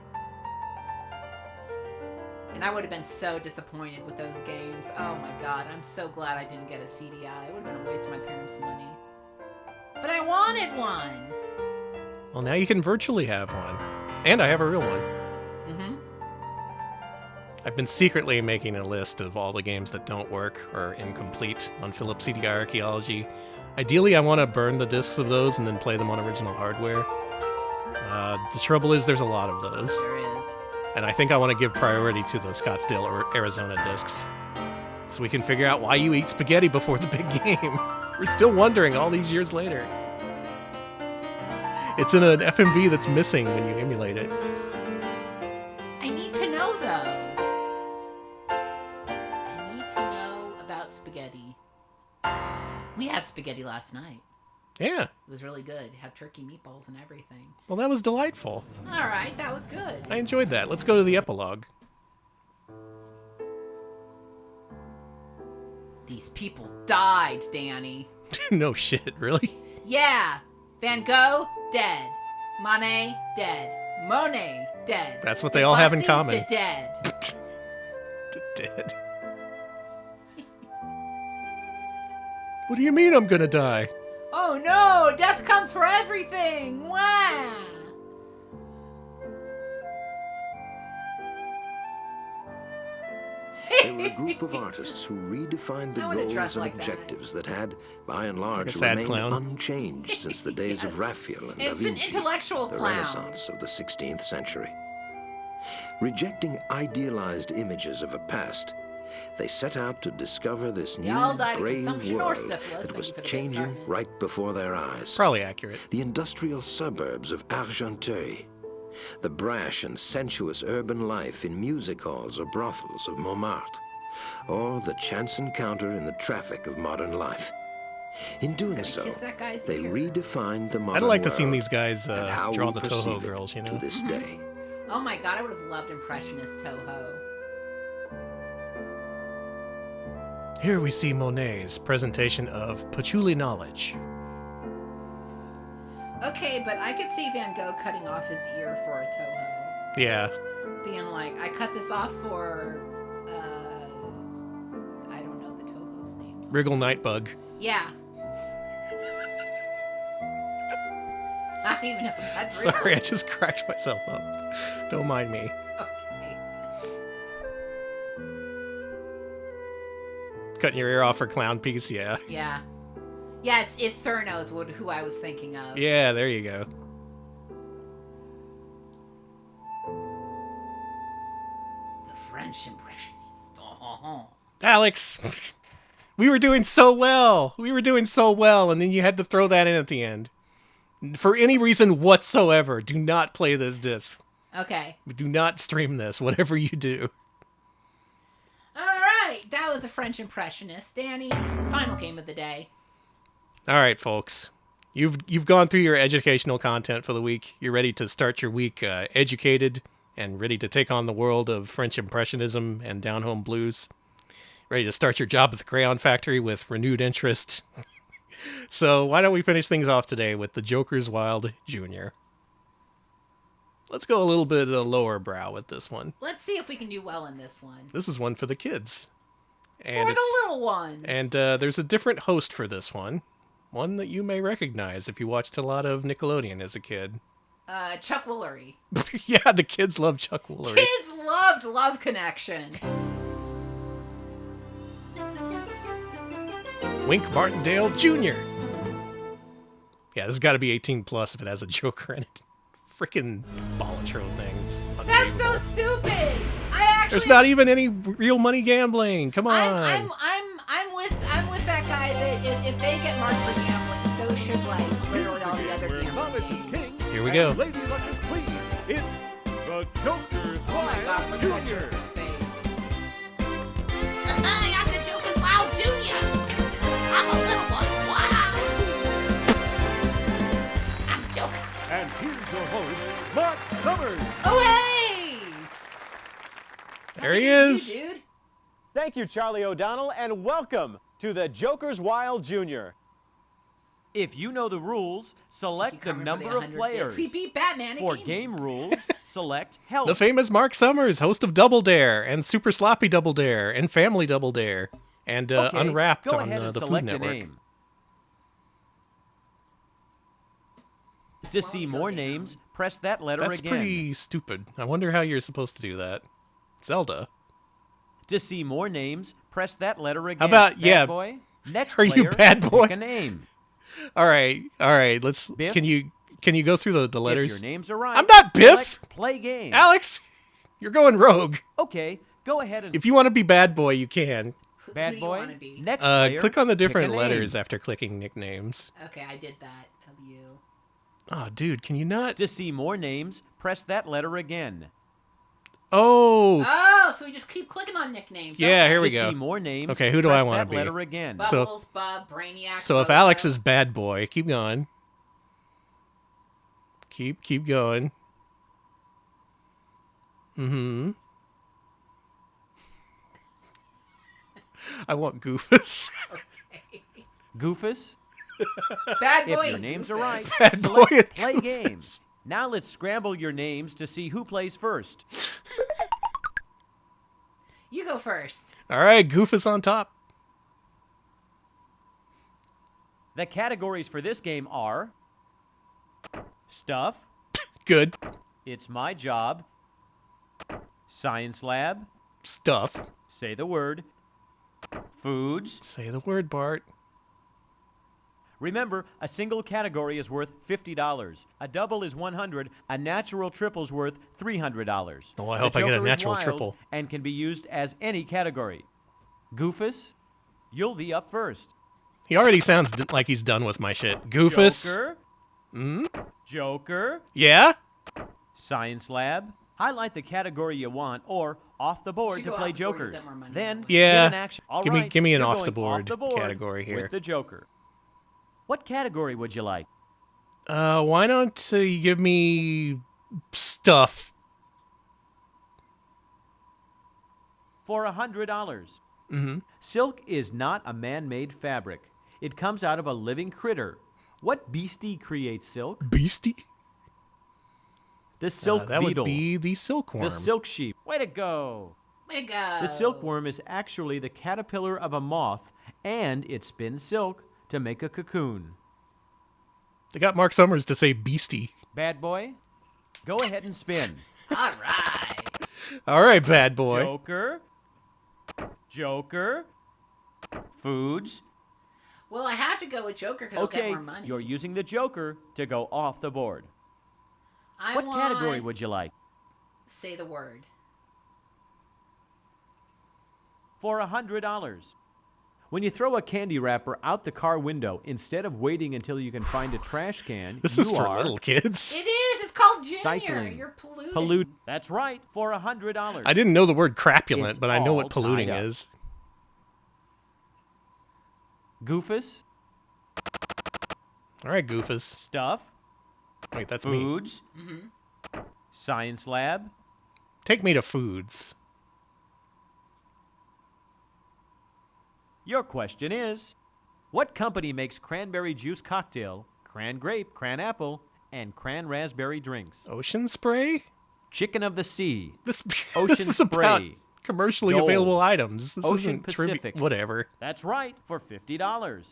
And I would have been so disappointed with those games. Oh my god, I'm so glad I didn't get a CD-i. It would have been a waste of my parents' money. But I wanted one! Well, now you can virtually have one. And I have a real one. Mm-hmm. I've been secretly making a list of all the games that don't work or are incomplete on Philips CD-i Archaeology. Ideally, I want to burn the discs of those and then play them on original hardware. The trouble is there's a lot of those. There is. And I think I want to give priority to the Scottsdale or Arizona discs. So we can figure out why you eat spaghetti before the big game. We're still wondering all these years later. It's in an FMV that's missing when you emulate it. I need to know, though. I need to know about spaghetti. We had spaghetti last night. Yeah. It was really good. It had turkey meatballs and everything. Well, that was delightful. All right, that was good. I enjoyed that. Let's go to the epilogue. These people died, Danny. No shit, really? Yeah. Van Gogh, dead. Monet, dead. Monet, dead. That's what they all have in Debussy, common. Dead. Dead. What do you mean I'm gonna die? Oh no! Death comes for everything! Wow! They were a group of artists who redefined the I wanna goals dress and like that. objectives that had, by and large, sad remained clown. unchanged since the days of Raphael and Da It's an Vinci, intellectual the clown. Renaissance of the 16th century. Rejecting idealized images of a past, they set out to discover this They all new, died of brave consumption or world syphilis. that was Thank you for the good changing start, man. right before their eyes. Probably accurate. The industrial suburbs of Argenteuil, the brash and sensuous urban life in music halls or brothels of Montmartre, or the chance encounter in the traffic of modern life. In doing so, kiss that guy's they ear. redefined the modern I'd like to see world these guys and how draw we the perceive Toho it girls, you know? to this day. Oh my god, I would have loved Impressionist Toho. Here we see Monet's presentation of patchouli knowledge. Okay, but I could see Van Gogh cutting off his ear for a Toho. Yeah. Being like, I cut this off for, I don't know the Toho's names. Wriggle Nightbug. Yeah. I don't even know if that's real. Sorry, I just cracked myself up. Don't mind me. Okay. Cutting your ear off for clown piece, yeah. Yeah. Yeah, it's Cerno's who I was thinking of. Yeah, there you go. The French Impressionists. Oh. Alex! We were doing so well! We were doing so well, and then you had to throw that in at the end. For any reason whatsoever, do not play this disc. Okay. Do not stream this, whatever you do. Alright, that was a French Impressionist. Danny, final game of the day. All right, folks. You've gone through your educational content for the week. You're ready to start your week educated and ready to take on the world of French Impressionism and Downhome Blues. Ready to start your job at the Crayon Factory with renewed interest. So why don't we finish things off today with the Joker's Wild Jr. Let's go a little bit lower brow with this one. Let's see if we can do well in this one. This is one for the kids. For the little ones. And there's a different host for this one. One that you may recognize if you watched a lot of Nickelodeon as a kid. Chuck Woolery. Yeah, the kids love Chuck Woolery. Kids loved Love Connection. Wink Martindale Jr. Yeah, this has got to be 18 plus if it has a Joker in it. Freaking Bollatro things. That's so stupid. I actually. There's not even any real money gambling. Come on. I'm with that guy that if they get marked for gambling, so should like literally all the other gambling. Here we go. Lady Luck is queen. It's the Joker's Oh my god, look at that Jr. Joker's face. I'm the Joker's Wild Jr. I'm a little one. Wow. I'm Joker. And here's your host, Mark Summers. Oh hey! There he is. Dude. Thank you, Charlie O'Donnell, and welcome to the Joker's Wild Jr. If you know the rules, select the number of players. We beat Batman For again. game rules, select help. The famous Mark Summers, host of Double Dare and Super Sloppy Double Dare and Family Double Dare and Okay, Unwrapped go on ahead and the Food select a Network. name. To see more names, press that letter That's again. pretty stupid. I wonder how you're supposed to do that. Zelda. To see more names, press that letter again. How about, Bad yeah, boy? Next are you player, bad boy? pick a name. All right. Let's. Biff? Can you go through the letters? If your names are right, I'm not Biff. select play game. Alex, you're going rogue. Okay, go ahead and If you want to be bad boy, you can. bad boy. Next player, Click on the pick a different name. letters after clicking nicknames. Okay, I did that. W. Oh, dude, can you not? To see more names, press that letter again. Oh. Oh, so we just keep clicking on nicknames. Yeah, Okay. here we To go. see more names, Okay, who do press I want that to be? letter again. Bubbles, Bub, Brainiac. So if Bozo. Alex is bad boy, keep going. Keep going. Mm-hmm. I want Goofus. Goofus? Bad If boy. your names are right, Bad boy select and play Goofus. game. Now let's scramble your names to see who plays first. You go first. All right, Goofus on top. The categories for this game are Stuff, Good. It's My Job, Science Lab, Stuff, Say the word. Foods. Say the word, Bart. Remember, a single category is worth $50. A double is $100. A natural triple is worth $300. Oh, I hope I get a natural triple. And can be used as any category. Goofus, you'll be up first. He already sounds like he's done with my shit. Goofus. Joker. Joker. Yeah? Science lab. Highlight the category you want, or off the board to play jokers. Then get an action. All right, give me an you're off going the board off the board category here. with the Joker. What category would you like? Why don't you give me stuff? For $100. Silk is not a man-made fabric. It comes out of a living critter. What beastie creates silk? Beastie? The silk that beetle. would be the silkworm. The silk sheep. Way to go. Way to go. The silkworm is actually the caterpillar of a moth, and it spins silk to make a cocoon. They got Mark Summers to say beastie. Bad boy, go ahead and spin. All right. All right, bad boy. Joker. Joker. Foods. Well, I have to go with Joker because I'll get more money. You're using the Joker to go off the board. What category would you like? Say the word. For $100. When you throw a candy wrapper out the car window, instead of waiting until you can find a trash can, this is for little kids. It is. It's called Junior. Cycling. You're polluting. That's right. For $100. I didn't know the word crapulent, It's but I know all what polluting tied up. is. Goofus. All right, Goofus. Stuff. Wait, that's Foods. me. Science lab. Take me to foods. Your question is, what company makes cranberry juice cocktail, cran grape, cran apple, and cran raspberry drinks? Ocean Spray? Chicken of the Sea. Ocean this is Spray. about commercially Gold. available items. This Ocean isn't trivia. Pacific. Whatever. That's right, for $50.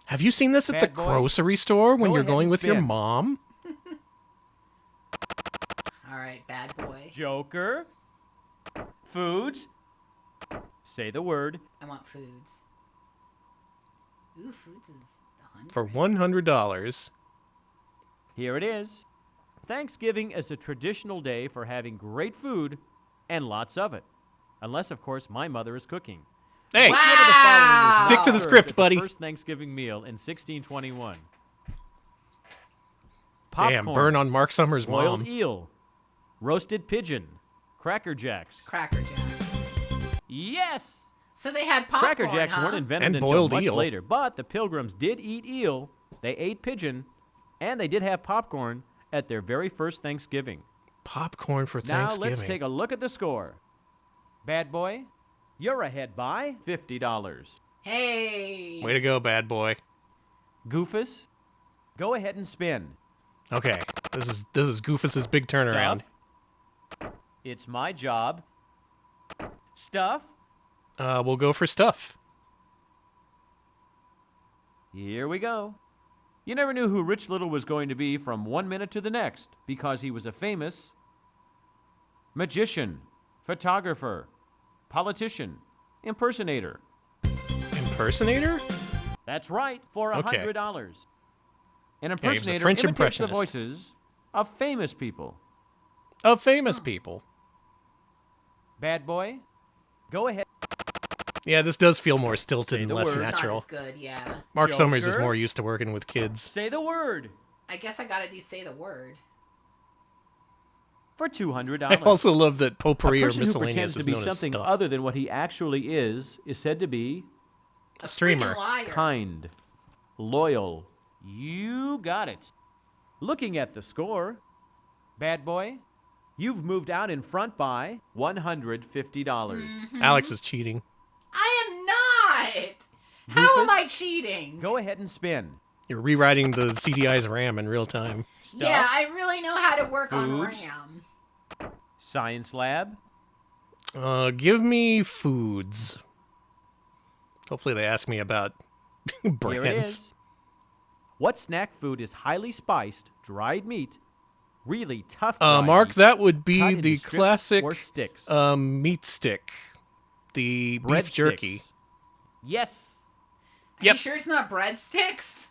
Have you seen this at Bad the boy. grocery store when Go you're ahead going and with your spin. mom? All right, bad boy. Joker. Foods. Say the word. I want foods. Ooh, foods is For $100. Here it is. Thanksgiving is a traditional day for having great food and lots of it. Unless, of course, my mother is cooking. Hey, Which one of the following was stick not to the served script, at buddy. The first Thanksgiving meal in 1621. Damn, burn on Mark Summers' boiled mom. eel, roasted pigeon, Cracker Jacks. Cracker Jacks. Yes! So they had popcorn, Cracker Jacks huh? weren't invented And until boiled much eel. later, but the Pilgrims did eat eel, they ate pigeon, and they did have popcorn at their very first Thanksgiving. Popcorn for Now Thanksgiving. let's take a look at the score. Bad boy, you're ahead by $50. Hey. Way to go, bad boy. Goofus, go ahead and spin. Okay, this is Goofus's big turnaround. Stuff. It's my job. Stuff. We'll go for stuff. Here we go. You never knew who Rich Little was going to be from 1 minute to the next because he was a famous magician, photographer, politician, impersonator. Impersonator? That's right, for Okay. $100. An Yeah, he was a impersonator French imitates the impressionist. voices of famous people. Of famous people. Bad boy, go ahead. Yeah, this does feel more stilted Say and the less word. natural. Not as good, yeah. Mark Summers is Joker. more used to working with kids. Say the word I guess I gotta say the word. for $200. I also love that A potpourri or person who miscellaneous pretends to is be known as something stuff. other than what he actually is said to be A streamer. Freaking liar. kind, loyal. You got it. Looking at the score, bad boy, you've moved out in front by $150. Alex is cheating. I am not. How am I cheating? Go ahead and spin. You're rewriting the CDI's RAM in real time. Yeah, I really know how to work on Foods. RAM. Science lab. Give me foods. Hopefully they ask me about Here it brands. is. What snack food is highly spiced, dried meat, Really tough. Mark, meat, that would cut be into the strips classic or sticks. meat stick. The Bread beef jerky. sticks. Yes. Are you sure it's not breadsticks?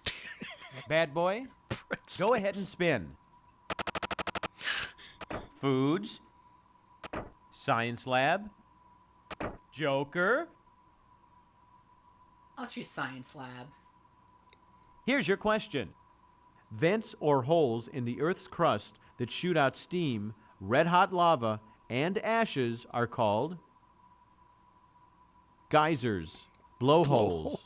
Bad boy, go ahead and spin. Foods. Science lab. Joker. I'll choose science lab. Here's your question. Vents or holes in the Earth's crust that shoot out steam, red-hot lava, and ashes are called geysers, blowholes,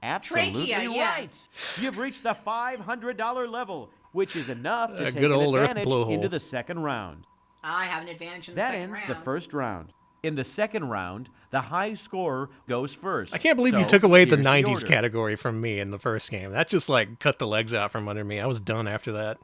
Absolutely Trachea, right. yes. You've reached the $500 level, which is enough to take good an old Earth advantage blowhole. into the second round. I have an advantage in the That second ends round. the first round. In the second round, the high scorer goes first. I can't believe you So, took away the here's 90s order. category from me in the first game. That just like cut the legs out from under me. I was done after that.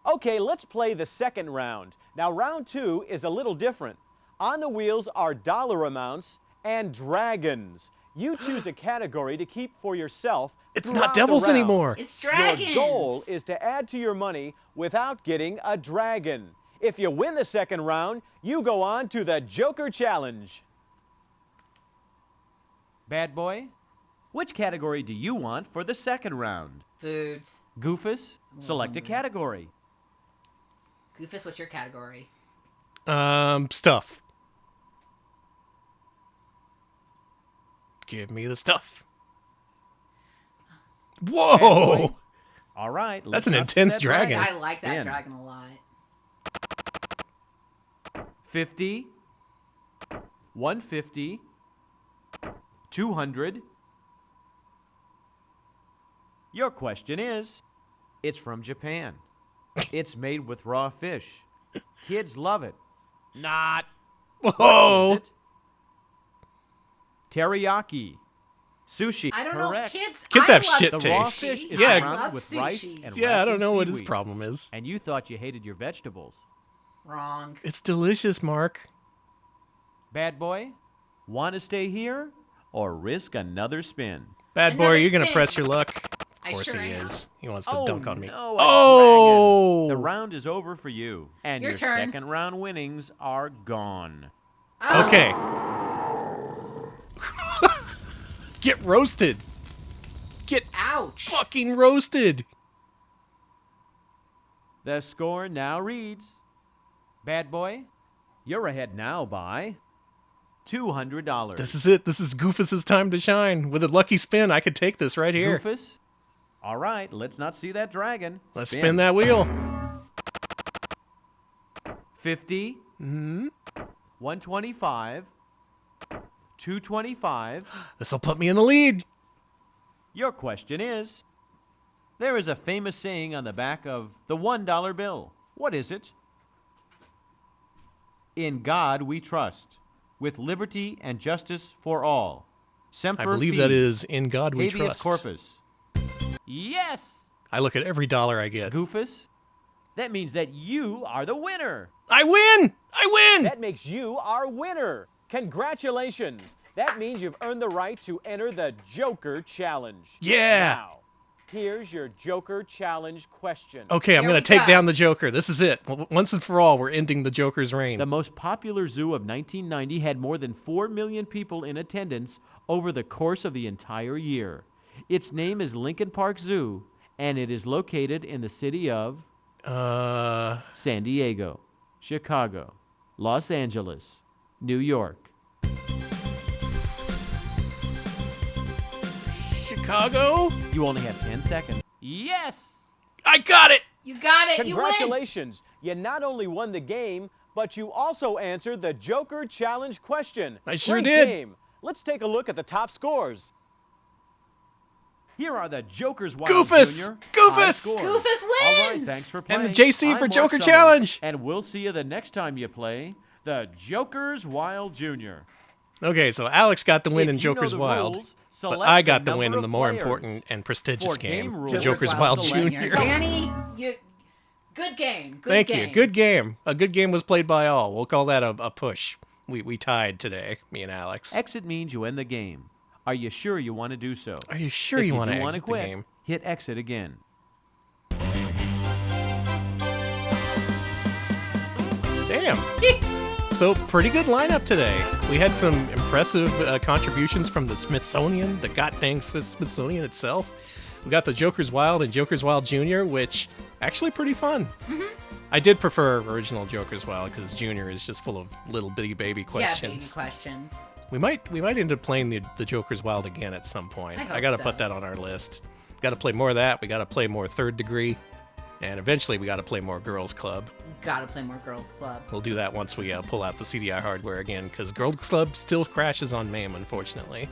Okay, let's play the second round. Now, round 2 is a little different. On the wheels are dollar amounts and dragons. You choose a category to keep for yourself. It's throughout not the devils round. anymore. It's dragons. Your goal is to add to your money without getting a dragon. If you win the second round, you go on to the Joker Challenge. Bad boy, which category do you want for the second round? Foods. Goofus, select a category. Goofus, what's your category? Stuff. Give me the stuff. Whoa! All right. That's let's an not see intense that dragon. I like that Spin. dragon a lot. 50, 150, 200. Your question is, it's from Japan. It's made with raw fish. Kids love it. Not. Whoa! What is it? Teriyaki. Sushi. I don't Correct. know, kids. Kids I have love shit The sushi. raw taste. fish is Yeah. surrounded love with rice sushi. and Yeah, I wrapped don't in know what his seaweed. problem is. And you thought you hated your vegetables. Wrong. It's delicious, Mark. Bad boy, want to stay here or risk another spin? Bad boy, Another you're gonna spin. press your luck. Of I course sure he am. is. He wants to dunk on me. No, a Oh! dragon. The round is over for you. And Your your turn. second round winnings are gone. Oh. Okay. Get roasted. Get Ouch. fucking roasted. The score now reads, Bad boy, you're ahead now by $200. This is it. This is Goofus's time to shine. With a lucky spin, I could take this right here. Goofus? All right, let's not see that dragon. Let's spin that wheel. 50, Hmm. 125, 225. This'll put me in the lead. Your question is, there is a famous saying on the back of the $1 bill. What is it? In God we trust, with liberty and justice for all. Semper I believe Fi, that is In God We habeas Trust. corpus. Yes! I look at every dollar I get. Goofus, that means that you are the winner. I win! I win! That makes you our winner. Congratulations. That means you've earned the right to enter the Joker Challenge. Yeah. Now, here's your Joker Challenge question. Okay, I'm Here going we to take go. down the Joker. This is it. Once and for all, we're ending the Joker's reign. The most popular zoo of 1990 had more than 4 million people in attendance over the course of the entire year. Its name is Lincoln Park Zoo, and it is located in the city of San Diego, Chicago, Los Angeles, New York. Chicago? You only have 10 seconds. Yes! I got it! You got it. You win. Congratulations. You not only won the game, but you also answered the Joker Challenge question. I sure Great did. Game. Let's take a look at the top scores. Here are the Joker's Wild Goofus! Junior Goofus! high scores. Goofus All right, wins. thanks for And playing. the JC I'm for Mark Joker Summers, Challenge. And we'll see you the next time you play the Joker's Wild Junior. Okay, so Alex got the win If in you know Joker's the Wild. rules, But select I got the number win in of the more players. important and prestigious For game game, rules, the Joker's Wild Junior. Danny, you. Good game. Good Thank game. you. Good game. A good game was played by all. We'll call that a push. We tied today, me and Alex. Exit means you end the game. Are you sure you want to do so? Are you sure If you want to do wanna exit the quit, game? hit exit again. Damn. So, pretty good lineup today. We had some impressive contributions from the Smithsonian, the goddamn Smithsonian itself. We got the Joker's Wild and Joker's Wild Jr., which actually pretty fun. Mm-hmm. I did prefer original Joker's Wild because Jr. is just full of little bitty baby questions. Yeah, baby questions. We might end up playing the Joker's Wild again at some point. I got to so. put that on our list. Got to play more of that. We got to play more Third Degree. And eventually we got to play more Girls Club. Gotta play more Girls Club. We'll do that once we pull out the CD-i hardware again, because Girls Club still crashes on MAME, unfortunately.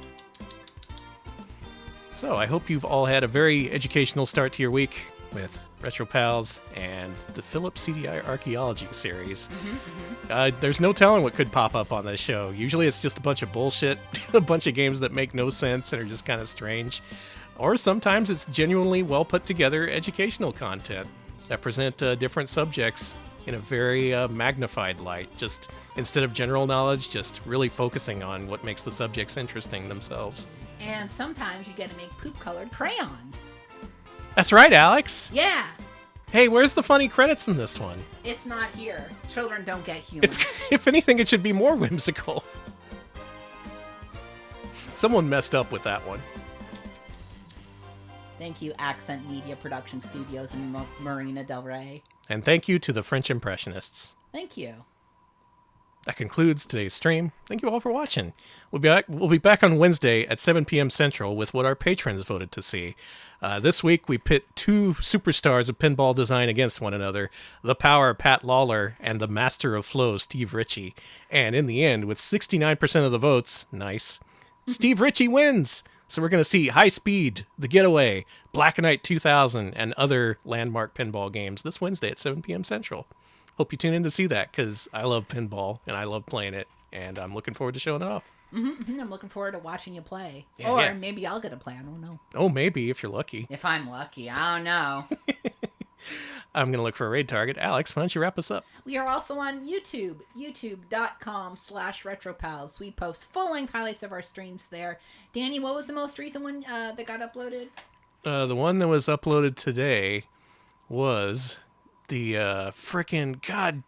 So I hope you've all had a very educational start to your week with Retro Pals and the Philips CD-i Archaeology series. There's no telling what could pop up on this show. Usually it's just a bunch of bullshit, a bunch of games that make no sense and are just kind of strange. Or sometimes it's genuinely well put together educational content that present different subjects in a very magnified light. Just instead of general knowledge, just really focusing on what makes the subjects interesting themselves. And sometimes you get to make poop-colored crayons. That's right, Alex. Yeah. Hey, where's the funny credits in this one? It's not here. Children don't get humor. If anything, it should be more whimsical. Someone messed up with that one. Thank you, Accent Media Production Studios in Marina Del Rey. And thank you to the French Impressionists. Thank you. That concludes today's stream. Thank you all for watching. We'll be back on Wednesday at 7 p.m. Central with what our patrons voted to see. This week, we pit two superstars of pinball design against one another, the Power, Pat Lawler, and the Master of Flow, Steve Ritchie. And in the end, with 69% of the votes, nice, Steve Ritchie wins! So we're going to see High Speed, The Getaway, Black and White 2000, and other landmark pinball games this Wednesday at 7 p.m. Central. Hope you tune in to see that, because I love pinball, and I love playing it, and I'm looking forward to showing it off. Mm-hmm. I'm looking forward to watching you play. Yeah, or yeah. maybe I'll get a play. I don't know. Oh, maybe, if you're lucky. If I'm lucky. I don't know. I'm going to look for a raid target. Alex, why don't you wrap us up? We are also on YouTube, youtube.com/retropals. We post full-length highlights of our streams there. Danny, what was the most recent one that got uploaded? The one that was uploaded today was the frickin' God.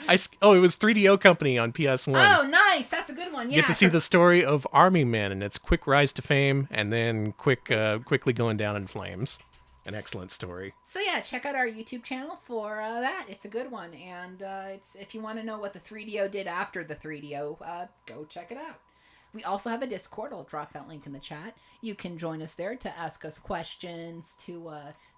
It was 3DO Company on PS1. Oh, nice. That's a good one. Yeah. You get to see the story of Army Men and its quick rise to fame and then quickly going down in flames. An excellent story. So yeah, check out our YouTube channel for that. It's a good one. And if you want to know what the 3DO did after the 3DO, go check it out. We also have a Discord. I'll drop that link in the chat. You can join us there to ask us questions, to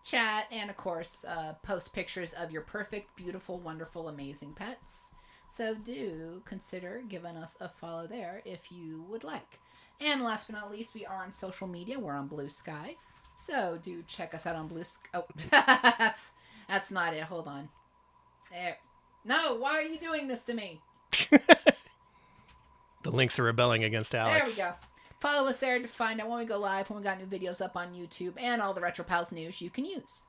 chat, and of course, post pictures of your perfect, beautiful, wonderful, amazing pets. So do consider giving us a follow there if you would like. And last but not least, we are on social media. We're on Blue Sky. So do check us out on Blue Sky. Oh, that's not it. Hold on. There. No, why are you doing this to me? The links are rebelling against Alex. There we go. Follow us there to find out when we go live, when we got new videos up on YouTube, and all the Retro Pals news you can use.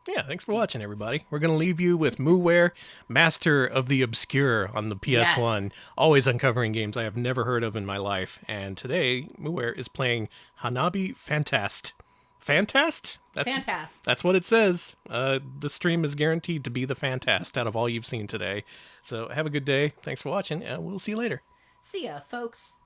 Yeah, thanks for watching, everybody. We're going to leave you with Mooware, Master of the Obscure on the PS1. Yes. Always uncovering games I have never heard of in my life. And today, Mooware is playing Hanabi Fantast. Fantast? Fantast. That's what it says. The stream is guaranteed to be the Fantast out of all you've seen today. So have a good day. Thanks for watching, and we'll see you later. See ya, folks.